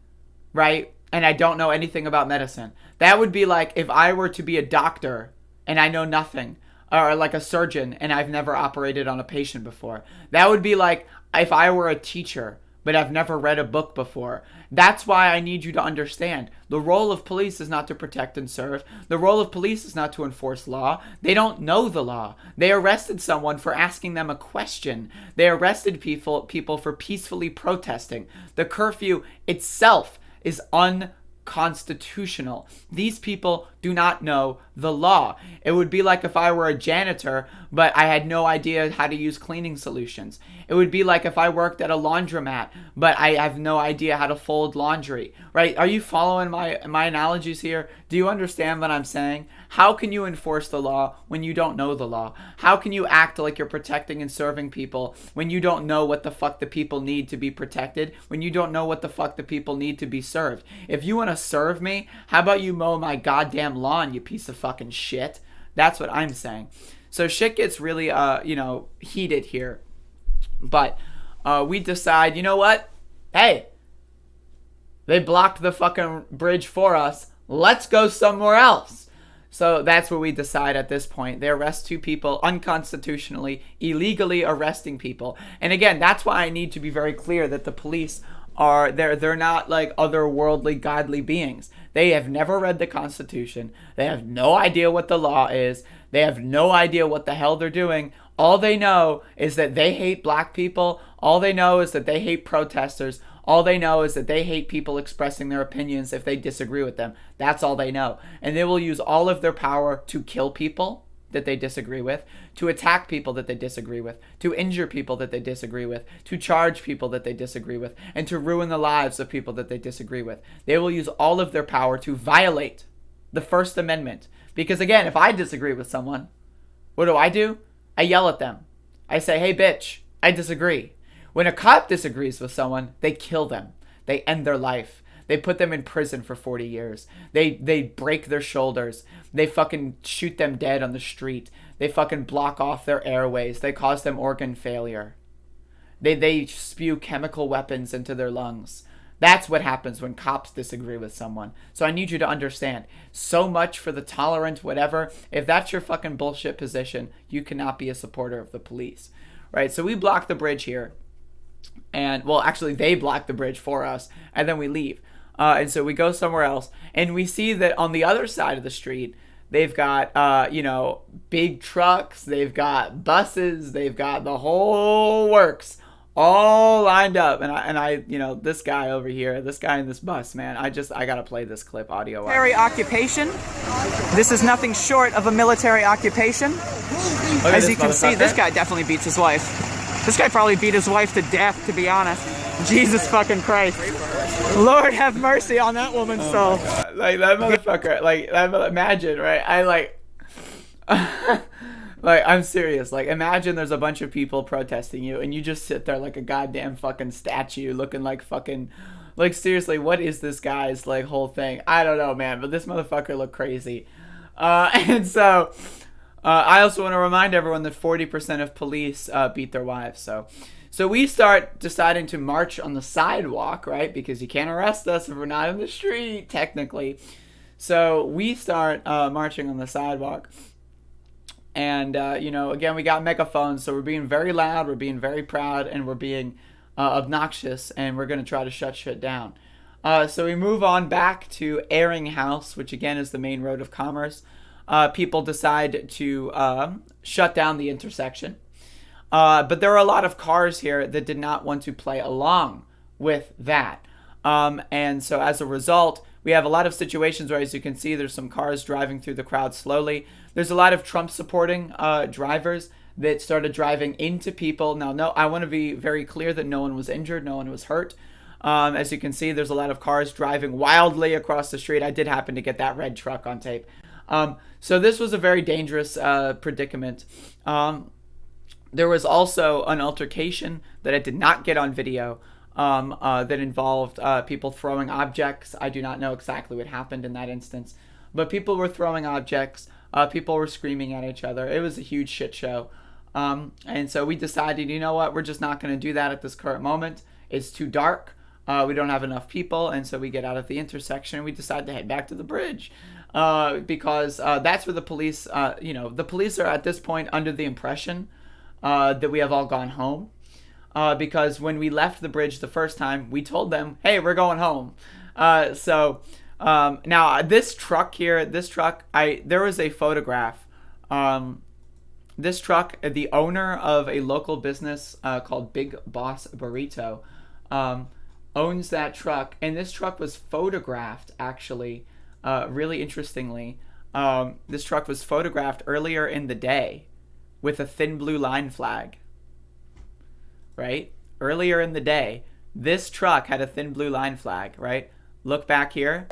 right? And I don't know anything about medicine. That would be like if I were to be a doctor and I know nothing. Or like a surgeon and I've never operated on a patient before. That would be like if I were a teacher, but have never read a book before. That's why I need you to understand. The role of police is not to protect and serve. The role of police is not to enforce law. They don't know the law. They arrested someone for asking them a question. They arrested people for peacefully protesting. The curfew itself is unconstitutional. These people do not know the law. It would be like if I were a janitor, but I had no idea how to use cleaning solutions. It would be like if I worked at a laundromat, but I have no idea how to fold laundry, right? Are you following my analogies here? Do you understand what I'm saying? How can you enforce the law when you don't know the law? How can you act like you're protecting and serving people when you don't know what the fuck the people need to be protected, when you don't know what the fuck the people need to be served? If you want to serve me, how about you mow my goddamn lawn, you piece of fucking shit? That's what I'm saying. So shit gets really, heated here. But we decide, you know what? Hey, they blocked the fucking bridge for us. Let's go somewhere else. So that's what we decide at this point. They arrest 2 people unconstitutionally, illegally arresting people. And again, that's why I need to be very clear that the police are, they're not like otherworldly godly beings. They have never read the Constitution. They have no idea what the law is. They have no idea what the hell they're doing. All they know is that they hate black people. All they know is that they hate protesters. All they know is that they hate people expressing their opinions if they disagree with them. That's all they know. And they will use all of their power to kill people that they disagree with, to attack people that they disagree with, to injure people that they disagree with, to charge people that they disagree with, and to ruin the lives of people that they disagree with. They will use all of their power to violate the First Amendment. Because again, if I disagree with someone, what do? I yell at them. I say, hey bitch, I disagree. When a cop disagrees with someone, they kill them. They end their life. They put them in prison for 40 years. They break their shoulders. They fucking shoot them dead on the street. They fucking block off their airways. They cause them organ failure. They spew chemical weapons into their lungs. That's what happens when cops disagree with someone. So I need you to understand. So much for the tolerant whatever. If that's your fucking bullshit position, you cannot be a supporter of the police. Right? So we block the bridge here. And, well, actually, they block the bridge for us. And then we leave. And so we go somewhere else. And we see that on the other side of the street, they've got, big trucks. They've got buses. They've got the whole works all lined up. And I this guy over here, this guy in this bus, man, I got to play this clip audio. Military occupation. This is nothing short of a military occupation. As you can see, this guy definitely beats his wife. This guy probably beat his wife to death, to be honest. Jesus fucking Christ. Lord have mercy on that woman's soul. Like, that motherfucker, imagine, right? I'm serious. Like, imagine there's a bunch of people protesting you, and you just sit there like a goddamn fucking statue, looking like fucking, like, seriously, what is this guy's, like, whole thing? I don't know, man, but this motherfucker looked crazy. And so... I also want to remind everyone that 40% of police beat their wives. So we start deciding to march on the sidewalk, right? Because you can't arrest us if we're not in the street, technically. So we start marching on the sidewalk. And, again, we got megaphones, so we're being very loud, we're being very proud, and we're being obnoxious, and we're going to try to shut shit down. So we move on back to Airing House, which, again, is the main road of commerce. People decide to shut down the intersection. But there are a lot of cars here that did not want to play along with that. And so as a result, we have a lot of situations where, as you can see, there's some cars driving through the crowd slowly. There's a lot of Trump-supporting drivers that started driving into people. Now, no, I want to be very clear that no one was injured, no one was hurt. As you can see, there's a lot of cars driving wildly across the street. I did happen to get that red truck on tape. So this was a very dangerous predicament. There was also an altercation that I did not get on video that involved people throwing objects. I do not know exactly what happened in that instance, but people were throwing objects. People were screaming at each other. It was a huge shit show. And so we decided, you know what, we're just not going to do that at this current moment. It's too dark. We don't have enough people. And so we get out of the intersection and we decide to head back to the bridge. Because that's where the police, the police are at this point under the impression that we have all gone home. because when we left the bridge the first time, we told them, hey, we're going home. Now this truck here, there was a photograph. This truck, the owner of a local business called Big Boss Burrito, owns that truck, and this truck was photographed, actually, really interestingly. This truck was photographed earlier in the day with a thin blue line flag, right? Earlier in the day, this truck had a thin blue line flag, right? Look back here.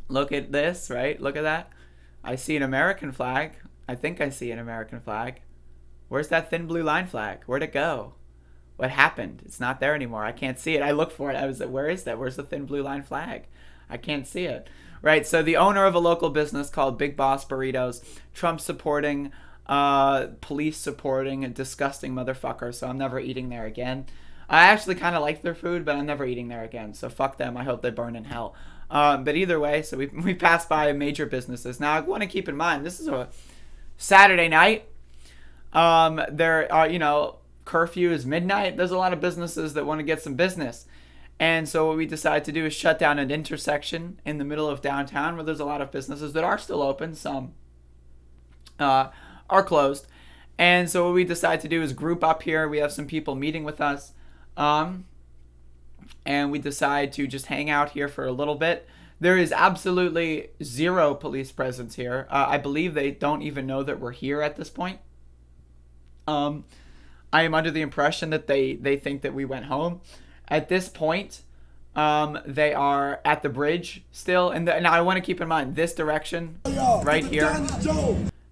Look at this, right? Look at that. I see an American flag. I think I see an American flag. Where's that thin blue line flag? Where'd it go? What happened? It's not there anymore. I can't see it. I looked for it. I was like, where is that? Where's the thin blue line flag? I can't see it. Right, so the owner of a local business called Big Boss Burritos, Trump supporting, police supporting, a disgusting motherfucker, so I'm never eating there again. I actually kind of like their food, but I'm never eating there again, so fuck them. I hope they burn in hell. But either way, so we passed by major businesses. Now, I want to keep in mind, this is a Saturday night. Curfew is midnight. There's a lot of businesses that want to get some business. And so what we decided to do is shut down an intersection in the middle of downtown where there's a lot of businesses that are still open. Some are closed. And so what we decided to do is group up here. We have some people meeting with us. And we decide to just hang out here for a little bit. There is absolutely zero police presence here. I believe they don't even know that we're here at this point. I am under the impression that they think that we went home. At this point, they are at the bridge still. And now I want to keep in mind this direction right here.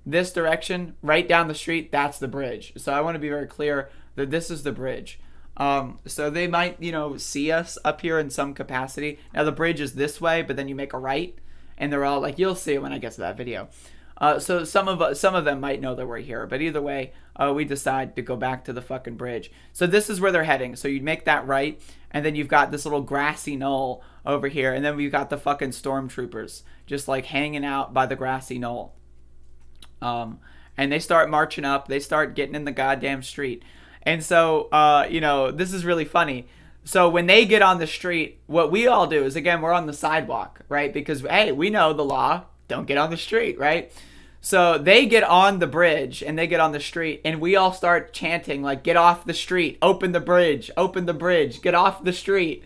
This direction right down the street, that's the bridge. So I want to be very clear that this is the bridge. So they might, see us up here in some capacity. Now the bridge is this way, but then you make a right, and they're all like, you'll see it when I get to that video. So some of them might know that we're here, but either way, we decide to go back to the fucking bridge. So this is where they're heading. So you make that right, and then you've got this little grassy knoll over here, and then we've got the fucking stormtroopers just like hanging out by the grassy knoll. And they start marching up. They start getting in the goddamn street. And so, this is really funny. So when they get on the street, what we all do is, again, we're on the sidewalk, right? Because, hey, we know the law. Don't get on the street, right? So they get on the bridge and they get on the street, and we all start chanting, like, get off the street, open the bridge, get off the street,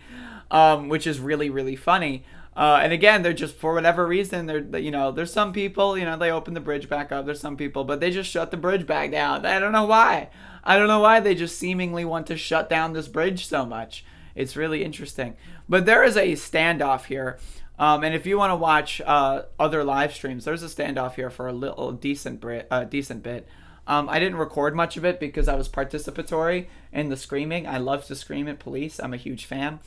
which is really, really funny. And again, they're just, for whatever reason, there's some people, they open the bridge back up. There's some people, but they just shut the bridge back down. I don't know why. They just seemingly want to shut down this bridge so much. It's really interesting. But there is a standoff here. And if you want to watch other live streams, there's a standoff here for a little decent bit. I didn't record much of it because I was participatory in the screaming. I love to scream at police. I'm a huge fan.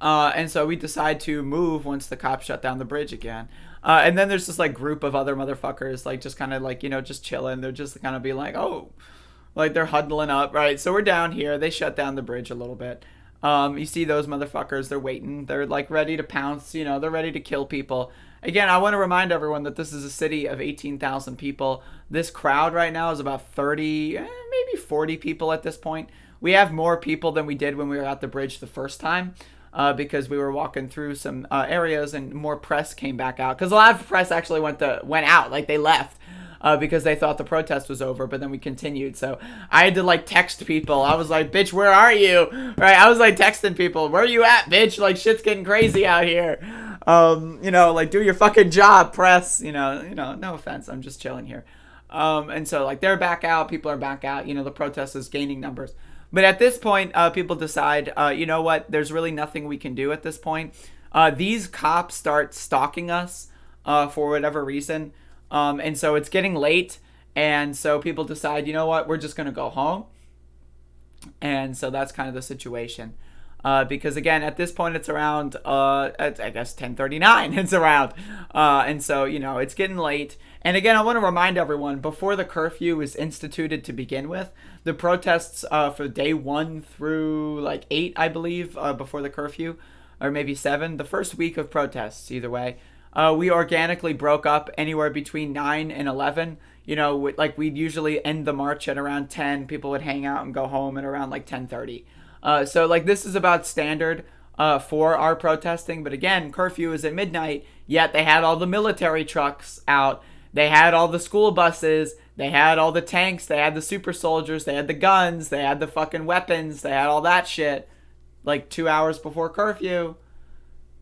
And so we decide to move once the cops shut down the bridge again. And then there's this group of other motherfuckers, just kind of just chilling. They're just kind of be like, oh, they're huddling up, right? So we're down here. They shut down the bridge a little bit. You see those motherfuckers, they're waiting. They're ready to pounce, they're ready to kill people. Again, I want to remind everyone that this is a city of 18,000 people. This crowd right now is about 30, maybe 40 people at this point. We have more people than we did when we were at the bridge the first time. Because we were walking through some areas and more press came back out. Because a lot of press actually went out, they left because they thought the protest was over. But then we continued. So I had to text people. I was like, bitch, where are you? Right? I was texting people, where are you at, bitch? Shit's getting crazy out here. Do your fucking job, press. No offense. I'm just chilling here. And so they're back out. People are back out. The protest is gaining numbers. But at this point, people decide, you know what, there's really nothing we can do at this point. These cops start stalking us for whatever reason. And so it's getting late. And so people decide, you know what, we're just going to go home. And so that's kind of the situation. Because, again, at this point, it's around, I guess, 10:39. It's around. And so, it's getting late. And, again, I want to remind everyone, before the curfew was instituted to begin with, the protests for day 1 through, 8, I believe, before the curfew, or maybe 7, the first week of protests, either way, we organically broke up anywhere between 9 and 11. You know, like we'd usually end the march at around 10. People would hang out and go home at around like 10:30. So like this is about standard for our protesting. But again, curfew is at midnight, yet they had all the military trucks out. They had all the school buses. They had all the tanks. They had the super soldiers. They had the guns. They had the fucking weapons. They had all that shit. Like 2 hours before curfew.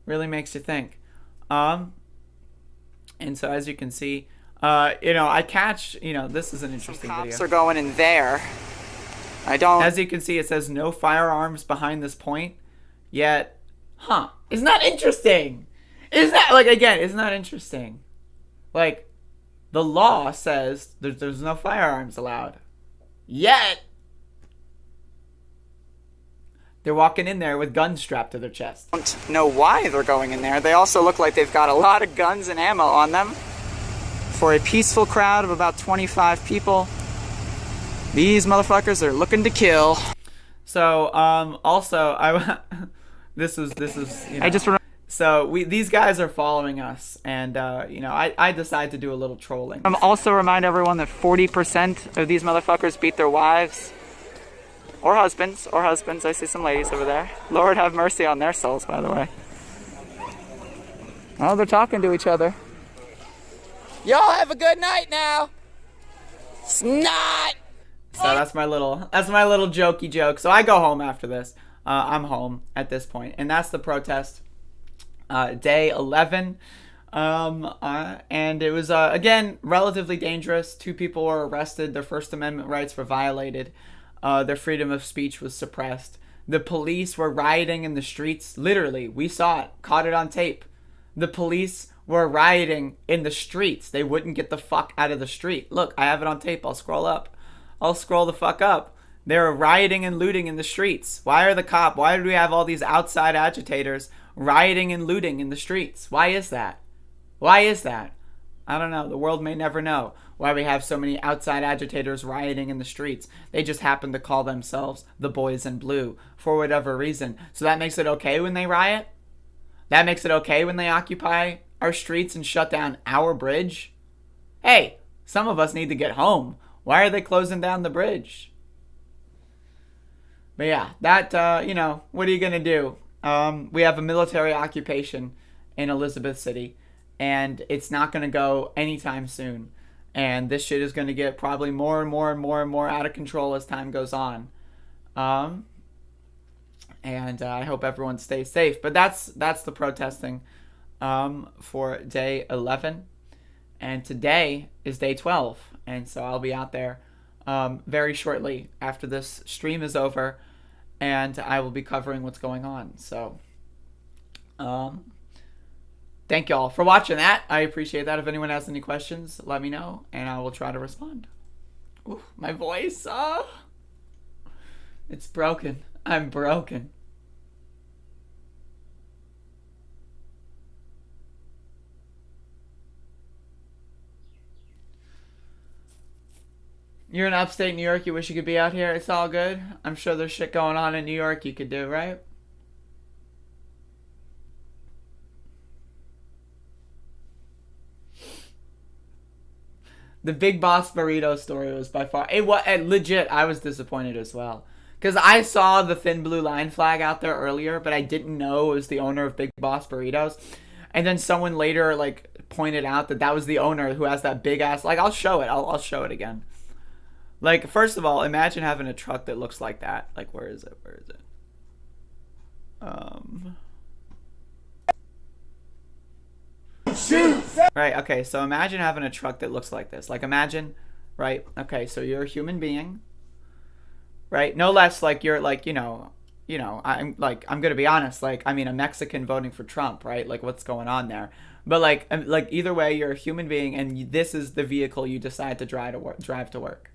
Really makes you think. And so as you can see, you know, I catch, you know, this is an interesting video. Cops are going in there. I don't... As you can see, it says no firearms behind this point. Yet, isn't that interesting? Isn't that, like, again, isn't that interesting? Like, the law says there's no firearms allowed. Yet, they're walking in there with guns strapped to their chest. I don't know why they're going in there. They also look like they've got a lot of guns and ammo on them. For a peaceful crowd of about 25 people, these motherfuckers are looking to kill. So, also, this is, you know, I just remember. So these guys are following us, and you know, I decided to do a little trolling. Also remind everyone that 40% of these motherfuckers beat their wives or husbands. I see some ladies over there. Lord have mercy on their souls, by the way. Oh, they're talking to each other. Y'all have a good night now. Snot. So that's my little jokey joke. So I go home after this. I'm home at this point, and that's the protest. Day 11, and it was again relatively dangerous. 2 people were arrested. Their First Amendment rights were violated. Their freedom of speech was suppressed. The police were rioting in the streets. Literally, we saw it, caught it on tape. The police were rioting in the streets. They wouldn't get the fuck out of the street. Look, I have it on tape. I'll scroll up. I'll scroll the fuck up. They were rioting and looting in the streets. Why do we have all these outside agitators rioting and looting in the streets? Why is that? Why is that? I don't know. The world may never know why we have so many outside agitators rioting in the streets. They just happen to call themselves the Boys in Blue for whatever reason. So that makes it okay when they riot? That makes it okay when they occupy our streets and shut down our bridge? Hey, some of us need to get home. Why are they closing down the bridge? But yeah, that, you know, what are you going to do? We have a military occupation in Elizabeth City, and it's not going to go anytime soon. And this shit is going to get probably more and more and more and more out of control as time goes on. And I hope everyone stays safe. But that's the protesting for day 11. And today is day 12. And so I'll be out there very shortly after this stream is over. And I will be covering what's going on. So, thank y'all for watching that. I appreciate that. If anyone has any questions, let me know, and I will try to respond. Ooh, my voice, it's broken. I'm broken. You're in upstate New York, you wish you could be out here. It's all good. I'm sure there's shit going on in New York you could do, right? The Big Boss burrito story was by far... legit, I was disappointed as well. Because I saw the thin blue line flag out there earlier, but I didn't know it was the owner of Big Boss Burritos. And then someone later, like, pointed out that was the owner who has that big-ass... Like, I'll show it. I'll show it again. Like, first of all, imagine having a truck that looks like that. Like, where is it? Right, okay, so imagine having a truck that looks like this. Like, imagine, right, okay, so you're a human being, right? No less like you're, like, you know, I'm gonna be honest, like, I mean, a Mexican voting for Trump, right? Like, what's going on there? But, like either way, you're a human being, and this is the vehicle you decide to drive to work.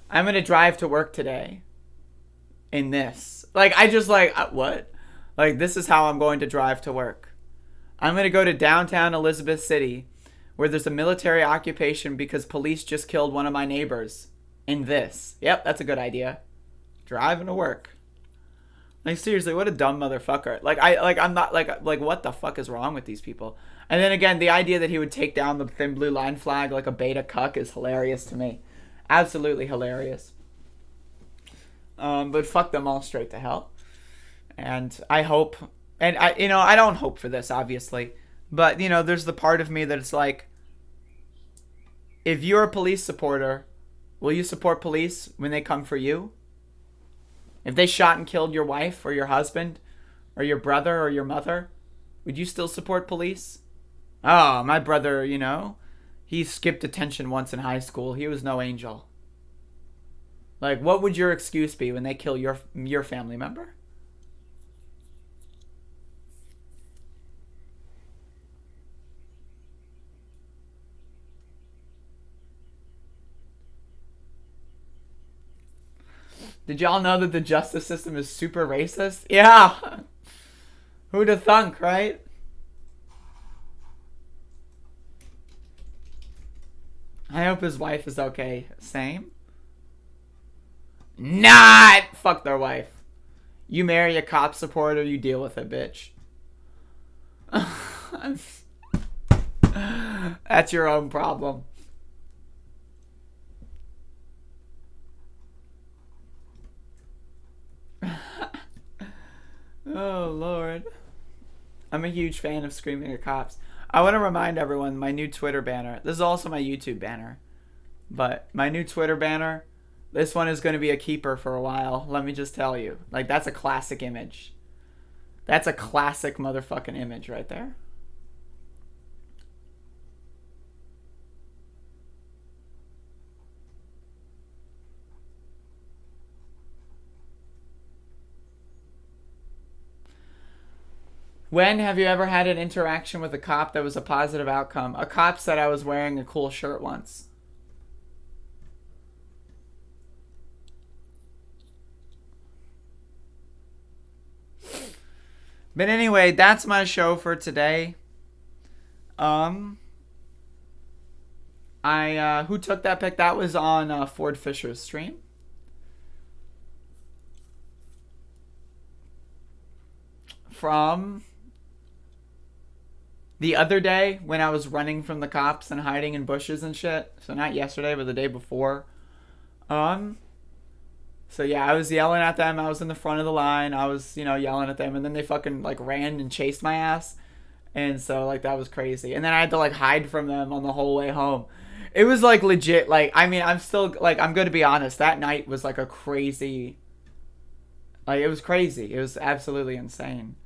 I'm gonna drive to work today in this. Like, I just, like, what? Like, this is how I'm going to drive to work. I'm gonna go to downtown Elizabeth City, where there's a military occupation because police just killed one of my neighbors in this. Yep, that's a good idea. Driving to work. Like, seriously, what a dumb motherfucker. I'm not, what the fuck is wrong with these people? And then again, the idea that he would take down the thin blue line flag like a beta cuck is hilarious to me. Absolutely hilarious. But fuck them all straight to hell. And I hope, and I don't hope for this, obviously. But, there's the part of me that it's like, if you're a police supporter, will you support police when they come for you? If they shot and killed your wife or your husband or your brother or your mother, would you still support police? Oh, my brother, he skipped detention once in high school. He was no angel. Like, what would your excuse be when they kill your family member? Did y'all know that the justice system is super racist? Yeah. Who'd have thunk, right? I hope his wife is okay. Same. Not! Fuck their wife. You marry a cop supporter, you deal with it, bitch. That's your own problem. Oh, Lord. I'm a huge fan of screaming at cops. I want to remind everyone, my new Twitter banner. This is also my YouTube banner. But my new Twitter banner, this one is going to be a keeper for a while. Let me just tell you. Like, that's a classic image. That's a classic motherfucking image right there. When have you ever had an interaction with a cop that was a positive outcome? A cop said I was wearing a cool shirt once. But anyway, that's my show for today. Who took that pic? That was on Ford Fisher's stream. From the other day when I was running from the cops and hiding in bushes and shit. So not yesterday, but the day before. So yeah, I was yelling at them. I was in the front of the line. I was, yelling at them. And then they fucking, ran and chased my ass. And so, that was crazy. And then I had to, hide from them on the whole way home. It was, legit. I'm still, I'm going to be honest. That night was, a crazy... it was crazy. It was absolutely insane.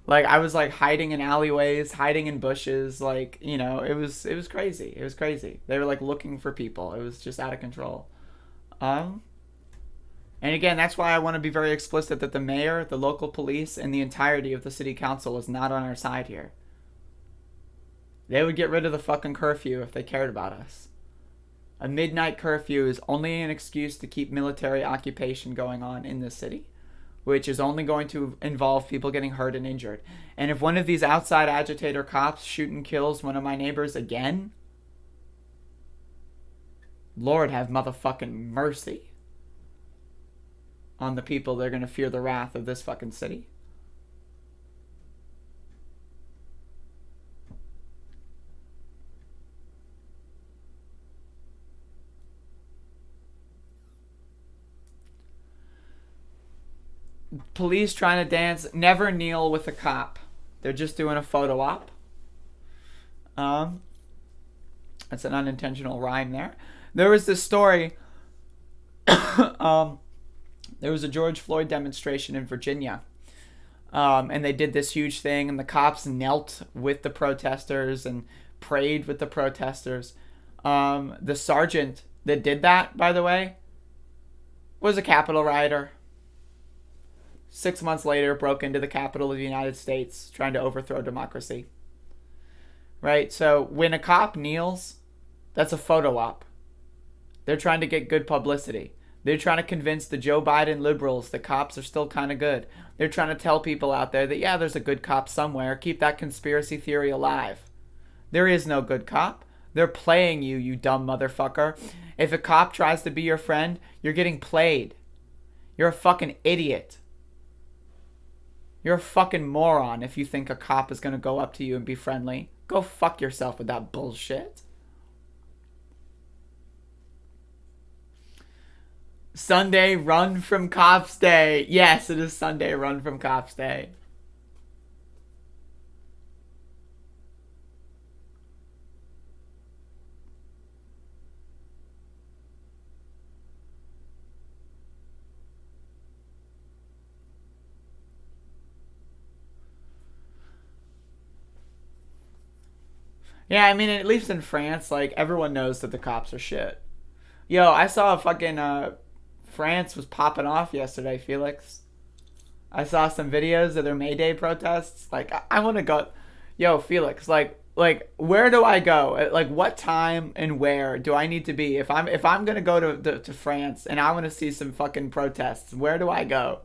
I was, hiding in alleyways, hiding in bushes. It was crazy. It was crazy. They were, looking for people. It was just out of control. And again, that's why I want to be very explicit that the mayor, the local police, and the entirety of the city council is not on our side here. They would get rid of the fucking curfew if they cared about us. A midnight curfew is only an excuse to keep military occupation going on in this city, which is only going to involve people getting hurt and injured. And if one of these outside agitator cops shoot and kills one of my neighbors again, Lord have motherfucking mercy on the people that are going to fear the wrath of this fucking city. Police trying to dance. Never kneel with a cop. They're just doing a photo op. That's an unintentional rhyme there. There was this story. There was a George Floyd demonstration in Virginia. And they did this huge thing, and the cops knelt with the protesters and prayed with the protesters. The sergeant that did that, by the way, was a Capitol rioter. 6 months later, broke into the Capitol of the United States, trying to overthrow democracy. Right? So when a cop kneels, that's a photo op. They're trying to get good publicity. They're trying to convince the Joe Biden liberals that cops are still kind of good. They're trying to tell people out there that, yeah, there's a good cop somewhere. Keep that conspiracy theory alive. There is no good cop. They're playing you, you dumb motherfucker. If a cop tries to be your friend, you're getting played. You're a fucking idiot. You're a fucking moron if you think a cop is gonna go up to you and be friendly. Go fuck yourself with that bullshit. Sunday Run from Cops Day. Yes, it is Sunday Run from Cops Day. Yeah, I mean, at least in France, like, everyone knows that the cops are shit. Yo, I saw a fucking, France was popping off yesterday, Felix. I saw some videos of their May Day protests. Like, I want to go... Yo, Felix, like, where do I go? At, like, what time and where do I need to be? If I'm gonna go to France and I want to see some fucking protests, where do I go?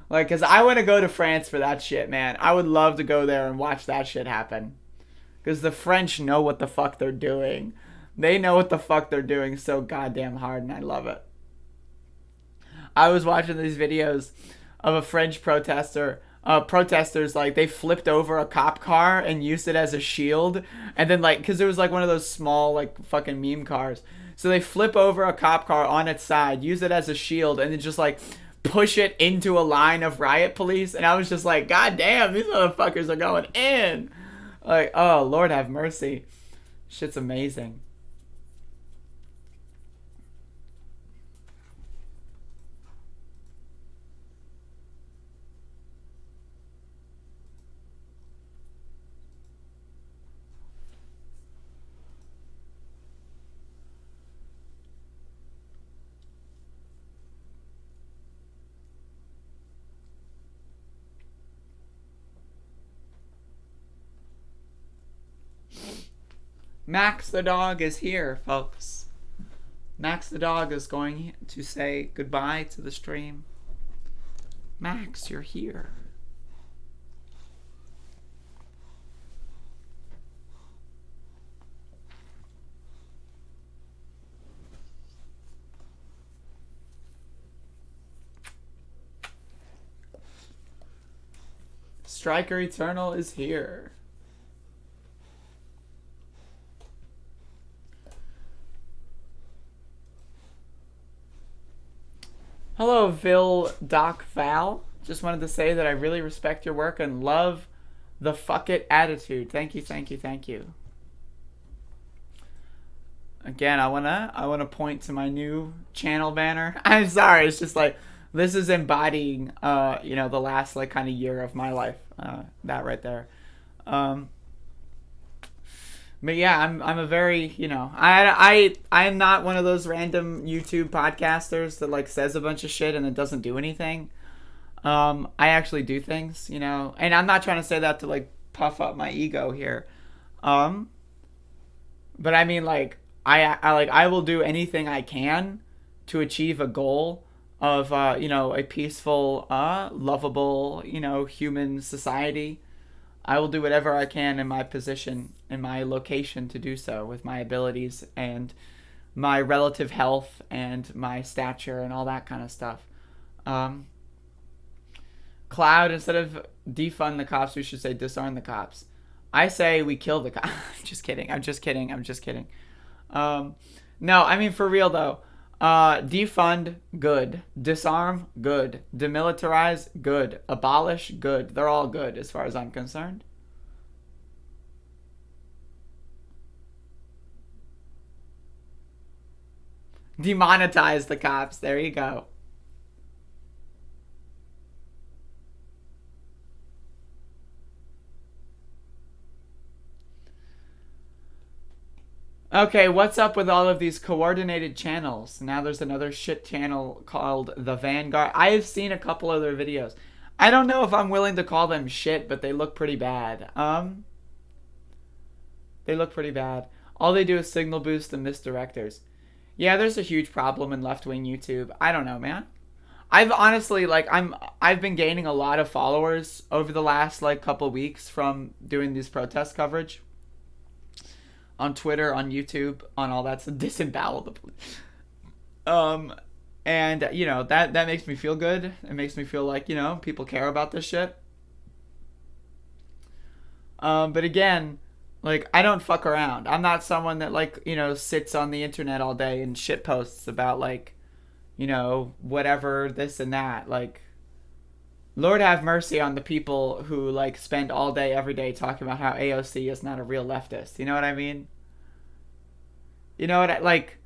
Like, because I want to go to France for that shit, man. I would love to go there and watch that shit happen. Because the French know what the fuck they're doing. They know what the fuck they're doing so goddamn hard, and I love it. I was watching these videos of a French protesters, like, they flipped over a cop car and used it as a shield. And then, like, because it was, like, one of those small, like, fucking meme cars. So they flip over a cop car on its side, use it as a shield, and then just, like, push it into a line of riot police. And I was just like, God damn, these motherfuckers are going in. Like, oh, Lord have mercy. Shit's amazing. Max the dog is here, folks. Max the dog is going to say goodbye to the stream. Max, you're here. Striker Eternal is here. Hello, Vil Doc Val. Just wanted to say that I really respect your work and love the fuck it attitude. Thank you, thank you, thank you. Again, I wanna point to my new channel banner. I'm sorry, it's just like this is embodying you know, the last like kind of year of my life. That right there. But yeah, I'm a very, you know, I am not one of those random YouTube podcasters that like says a bunch of shit and then doesn't do anything. I actually do things, you know, and I'm not trying to say that to like puff up my ego here. But I mean, like, I will do anything I can to achieve a goal of you know, a peaceful, lovable, you know, human society. I will do whatever I can in my position, in my location to do so with my abilities and my relative health and my stature and all that kind of stuff. Cloud, instead of defund the cops, we should say disarm the cops. I say we kill the cops. Just kidding. I'm just kidding. I'm just kidding. No, I mean, for real though. Defund, good. Disarm, good. Demilitarize, good. Abolish, good. They're all good as far as I'm concerned. Demonetize the cops. There you go. Okay, what's up with all of these coordinated channels? Now there's another shit channel called The Vanguard. I have seen a couple of their videos. I don't know if I'm willing to call them shit, but they look pretty bad. They look pretty bad. All they do is signal boost and misdirectors. Yeah, there's a huge problem in left-wing YouTube. I don't know, man. I've honestly, like, I've been gaining a lot of followers over the last, like, couple weeks from doing this protest coverage. On Twitter, on YouTube, on all that, to disembowel the police. And, you know, that makes me feel good. It makes me feel like, you know, people care about this shit. But again, like, I don't fuck around. I'm not someone that, like, you know, sits on the internet all day and shit posts about, like, you know, whatever, this and that. Like, Lord have mercy on the people who, like, spend all day, every day talking about how AOC is not a real leftist. You know what I mean? You know what I, like,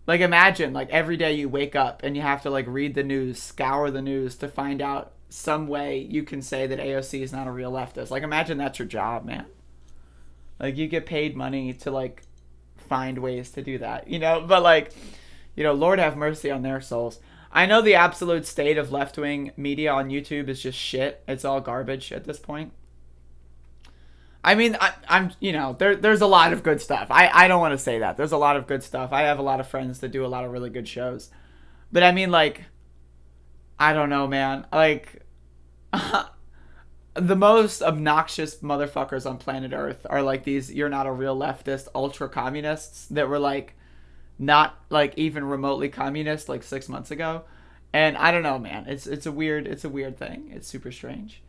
imagine, like, every day you wake up and you have to, like, read the news, scour the news to find out some way you can say that AOC is not a real leftist. Like, imagine that's your job, man. Like, you get paid money to, like, find ways to do that, you know? But, like, you know, Lord have mercy on their souls. I know the absolute state of left-wing media on YouTube is just shit. It's all garbage at this point. I mean, I'm you know, there's a lot of good stuff. I don't want to say that. There's a lot of good stuff. I have a lot of friends that do a lot of really good shows. But I mean, like, I don't know, man. Like, the most obnoxious motherfuckers on planet Earth are, like, these you're not a real leftist ultra-communists that were, like, not, like, even remotely communist, like, 6 months ago. And I don't know, man. It's a weird thing. It's super strange.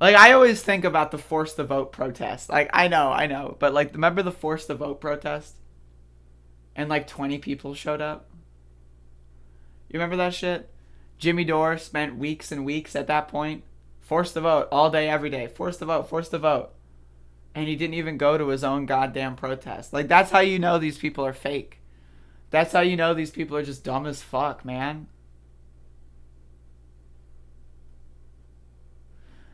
Like, I always think about the force the vote protest. Like, I know. But, like, remember the force the vote protest? And, like, 20 people showed up? You remember that shit? Jimmy Dore spent weeks and weeks at that point. Force the vote all day, every day. Force the vote, force the vote. And he didn't even go to his own goddamn protest. Like, that's how you know these people are fake. That's how you know these people are just dumb as fuck, man.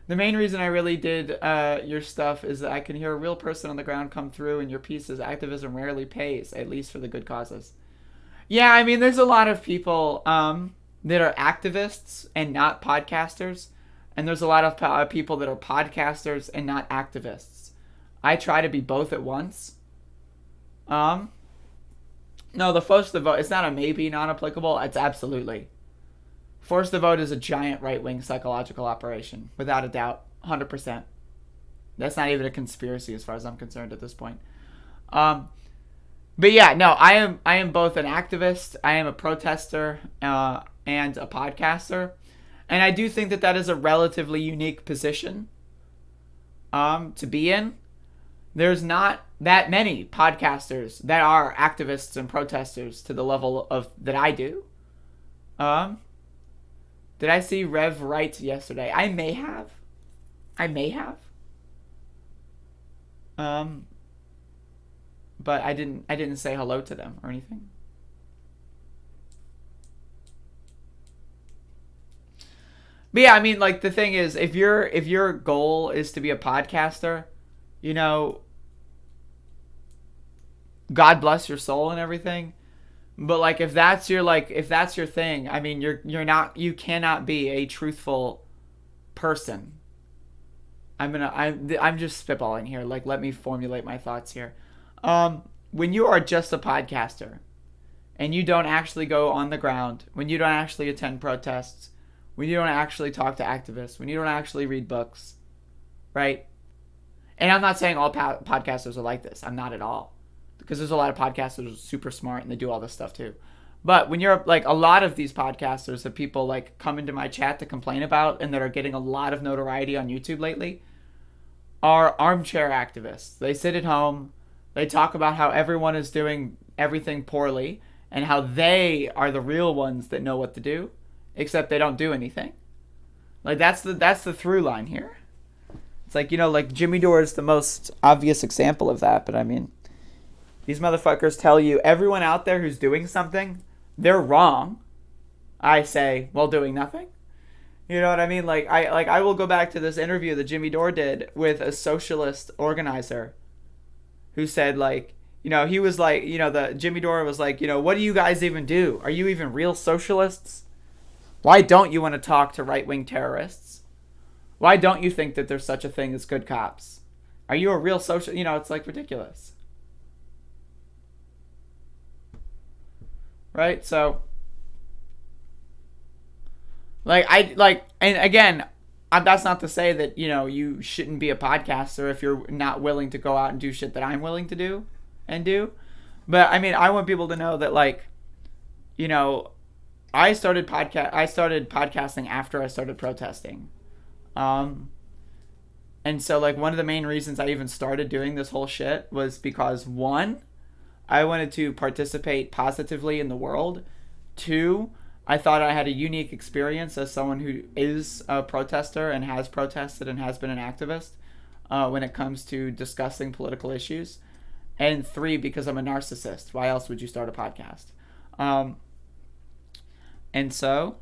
The main reason I really did your stuff is that I can hear a real person on the ground come through, and your pieces, activism rarely pays, at least for the good causes. Yeah, I mean, there's a lot of people that are activists and not podcasters, and there's a lot of people that are podcasters and not activists. I try to be both at once. No, the force the vote, it's not a maybe, not applicable. It's absolutely. Force the vote is a giant right-wing psychological operation, without a doubt, 100%. That's not even a conspiracy as far as I'm concerned at this point. But yeah, no, I am both an activist, I am a protester, and a podcaster, and I do think that is a relatively unique position to be in. There's not that many podcasters that are activists and protesters to the level of that I do. Did I see Rev Wright yesterday? I may have. But I didn't say hello to them or anything. But yeah, I mean, like, the thing is, if your goal is to be a podcaster, you know, God bless your soul and everything. But, like, if that's your thing, I mean, you cannot be a truthful person. I'm just spitballing here. Like, let me formulate my thoughts here. When you are just a podcaster and you don't actually go on the ground, when you don't actually attend protests, when you don't actually talk to activists, when you don't actually read books, right? And I'm not saying all podcasters are like this. I'm not at all. Because there's a lot of podcasters who are super smart and they do all this stuff too. But when you're, like, a lot of these podcasters that people, like, come into my chat to complain about and that are getting a lot of notoriety on YouTube lately are armchair activists. They sit at home, they talk about how everyone is doing everything poorly and how they are the real ones that know what to do, except they don't do anything. Like, that's the through line here. It's like, you know, like, Jimmy Dore is the most obvious example of that, but I mean, these motherfuckers tell you everyone out there who's doing something, they're wrong. I say, while doing nothing. You know what I mean? I will go back to this interview that Jimmy Dore did with a socialist organizer who said, like, you know, he was like, you know, the Jimmy Dore was like, you know, what do you guys even do? Are you even real socialists? Why don't you want to talk to right-wing terrorists? Why don't you think that there's such a thing as good cops? Are you a real social? You know, it's, like, ridiculous. Right? So, and again, that's not to say that, you know, you shouldn't be a podcaster if you're not willing to go out and do shit that I'm willing to do and do. But, I mean, I want people to know that, like, you know, I started podcasting after I started protesting. And so, like, one of the main reasons I even started doing this whole shit was because, 1, I wanted to participate positively in the world. 2, I thought I had a unique experience as someone who is a protester and has protested and has been an activist when it comes to discussing political issues. And 3, because I'm a narcissist. Why else would you start a podcast? And so,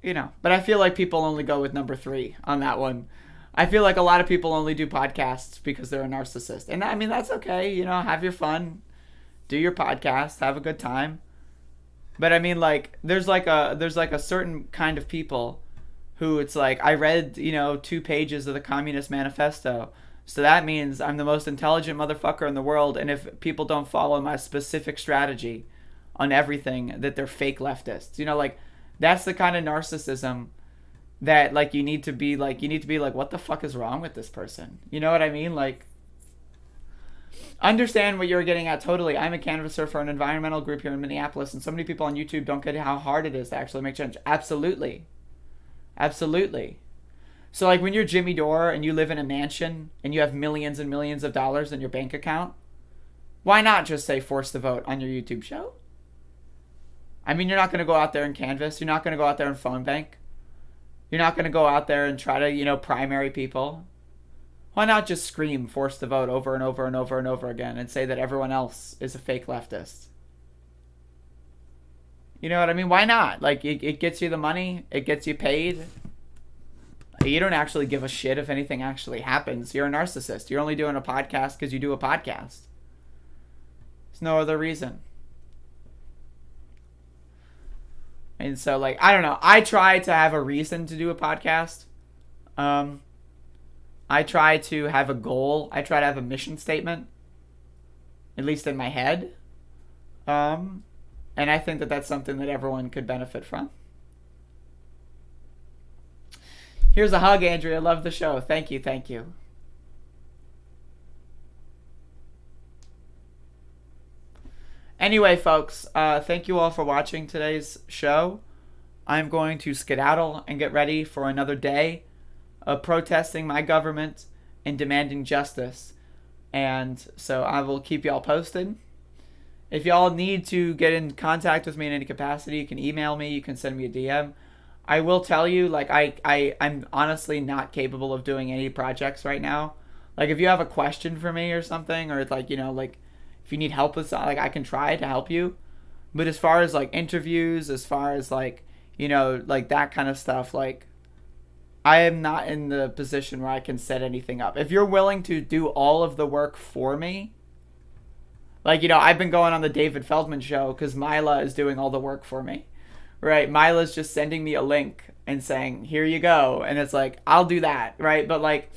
you know, but I feel like people only go with number 3 on that one. I feel like a lot of people only do podcasts because they're a narcissist. And I mean, that's okay. You know, have your fun. Do your podcast. Have a good time. But I mean, like, there's like a certain kind of people who it's like, I read, 2 pages of the Communist Manifesto. So that means I'm the most intelligent motherfucker in the world. And if people don't follow my specific strategy on everything, that they're fake leftists. Like, that's the kind of narcissism that, like, you need to be like, what the fuck is wrong with this person? You know what I mean? Like, understand what you're getting at totally. I'm a canvasser for an environmental group here in Minneapolis, and so many people on YouTube don't get how hard it is to actually make change. Absolutely. Absolutely. So, like, when you're Jimmy Dore and you live in a mansion and you have millions and millions of dollars in your bank account, why not just say force the vote on your YouTube show? I mean, you're not going to go out there and canvass. You're not going to go out there and phone bank. You're not going to go out there and try to, primary people. Why not just scream force the vote over and over and over and over again and say that everyone else is a fake leftist? You know what I mean? Why not? Like, it gets you the money. It gets you paid. You don't actually give a shit if anything actually happens. You're a narcissist. You're only doing a podcast because you do a podcast. There's no other reason. And so, like, I don't know. I try to have a reason to do a podcast. I try to have a goal. I try to have a mission statement. At least in my head. And I think that that's something that everyone could benefit from. Here's a hug, Andrea. Love the show. Thank you. Thank you. Anyway, folks, thank you all for watching today's show. I'm going to skedaddle and get ready for another day of protesting my government and demanding justice. And so I will keep y'all posted. If y'all need to get in contact with me in any capacity, you can email me, you can send me a DM. I will tell you, like, I'm honestly not capable of doing any projects right now. Like, if you have a question for me or something, or, like, like, if you need help with something, like, I can try to help you. But as far as, like, interviews, as far as, like, like, that kind of stuff, like, I am not in the position where I can set anything up. If you're willing to do all of the work for me, like, I've been going on the David Feldman show because Mila is doing all the work for me. Right? Mila's just sending me a link and saying, here you go. And it's like, I'll do that, right? But, like,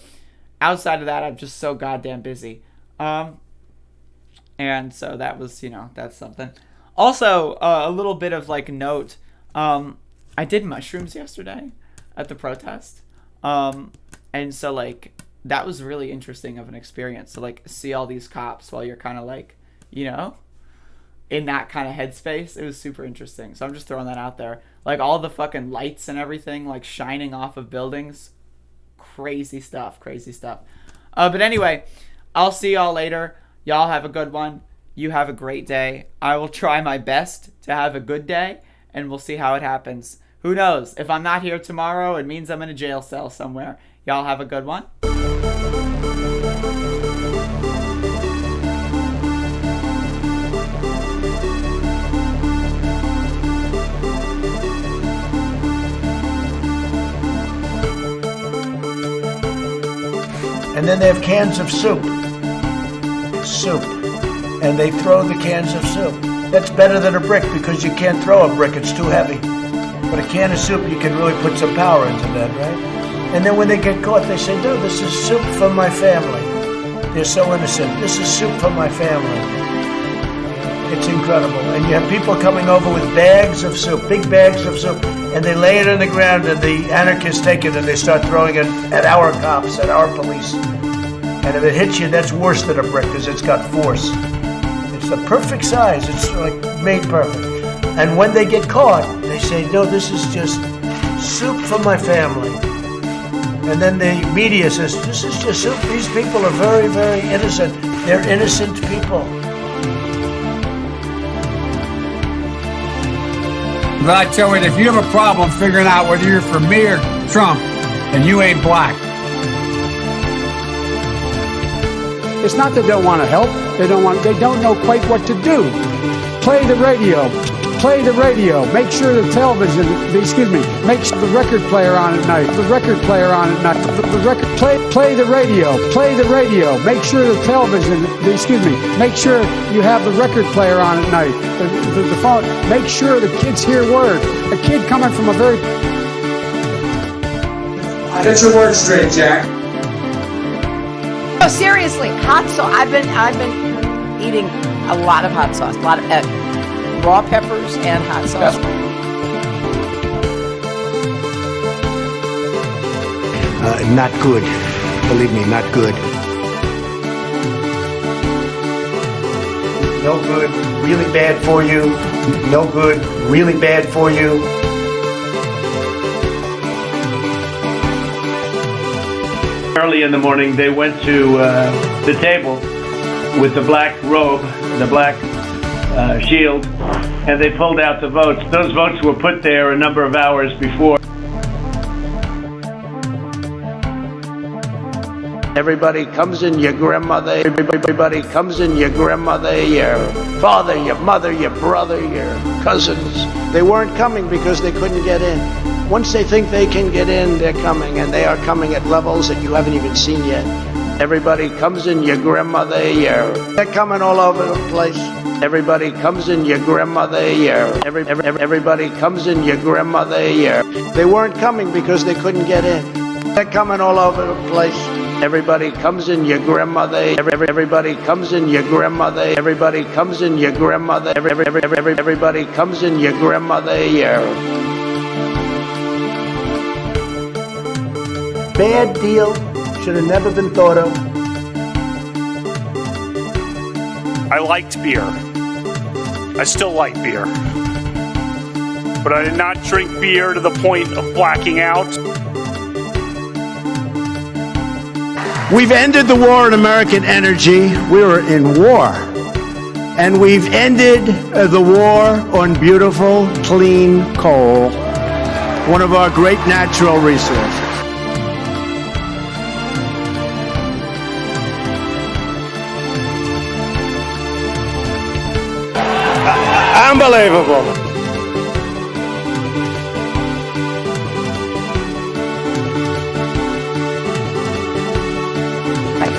outside of that, I'm just so goddamn busy. And so that was, that's something. Also, a little bit of, like, note. I did mushrooms yesterday at the protest. And so, like, that was really interesting of an experience to, like, see all these cops while you're kind of, like, in that kind of headspace. It was super interesting. So I'm just throwing that out there. Like, all the fucking lights and everything, like, shining off of buildings. Crazy stuff. Crazy stuff. But anyway, I'll see y'all later. Y'all have a good one. You have a great day. I will try my best to have a good day, and we'll see how it happens. Who knows? If I'm not here tomorrow, it means I'm in a jail cell somewhere. Y'all have a good one. And then they have cans of soup. Soup. And they throw the cans of soup. That's better than a brick because you can't throw a brick. It's too heavy. But a can of soup, you can really put some power into that, right? And then when they get caught, they say, no, this is soup from my family. They're so innocent. This is soup from my family. It's incredible. And you have people coming over with bags of soup, big bags of soup, and they lay it on the ground, and the anarchists take it, and they start throwing it at our cops, at our police. And if it hits you, that's worse than a brick, because it's got force. It's the perfect size. It's, like, made perfect. And when they get caught, they say, no, this is just soup from my family. And then the media says, this is just soup. These people are very, very innocent. They're innocent people. But I tell you, if you have a problem figuring out whether you're for me or Trump, then you ain't black. It's not that they don't want to help. They don't know quite what to do. Play the radio. Play the radio. Make sure the television, make sure the record player on at night. The record player on at night. Play the radio. Play the radio. Make sure the television, make sure you have the record player on at night. The phone, make sure the kids hear word. A kid coming from a very... Get your words straight, Jack. Oh, seriously, hot sauce. I've been eating a lot of hot sauce, a lot of raw peppers and hot sauce. Not good. Believe me, not good. No good. Really bad for you. No good. Really bad for you. Early in the morning, they went to the table with the black robe, the black shield, and they pulled out the votes. Those votes were put there a number of hours before. Everybody comes in, your grandmother, everybody comes in, your grandmother, your father, your mother, your brother, your cousins. They weren't coming because they couldn't get in. Once they think they can get in, they're coming, and they are coming at levels that you haven't even seen yet. Everybody comes in, your grandmother, they're coming all over the place. Everybody comes in, your grandmother, everybody comes in, your grandmother, They weren't coming because they couldn't get in. They're coming all over the place. Everybody comes in, your grandmother, everybody comes in, your grandmother, everybody comes in, your grandmother, everybody comes in, your grandmother, Bad deal. Should have never been thought of. I liked beer. I still like beer. But I did not drink beer to the point of blacking out. We've ended the war on American energy. We were in war. And we've ended the war on beautiful, clean coal, one of our great natural resources. Unbelievable.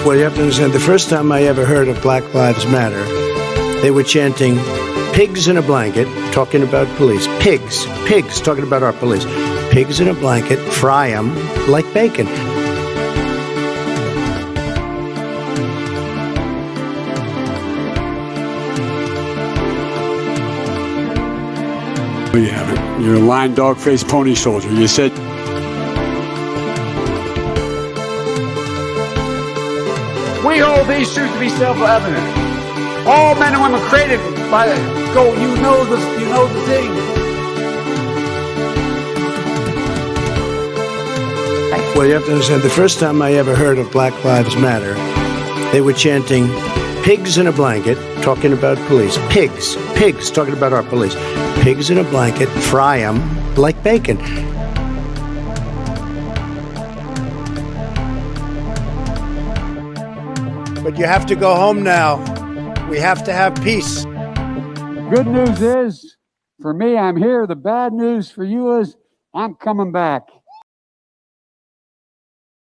Well, you have to understand, the first time I ever heard of Black Lives Matter, they were chanting, pigs in a blanket, talking about police. Pigs, talking about our police. Pigs in a blanket, fry them like bacon. You have it. You're a lying dog-faced pony soldier. You said... We hold these truths to be self-evident. All men and women created by go. You know the thing. Well, you have to understand, the first time I ever heard of Black Lives Matter, they were chanting, pigs in a blanket, talking about police. Pigs, talking about our police. Pigs in a blanket, fry them like bacon. But you have to go home now. We have to have peace. Good news is, for me, I'm here. The bad news for you is, I'm coming back.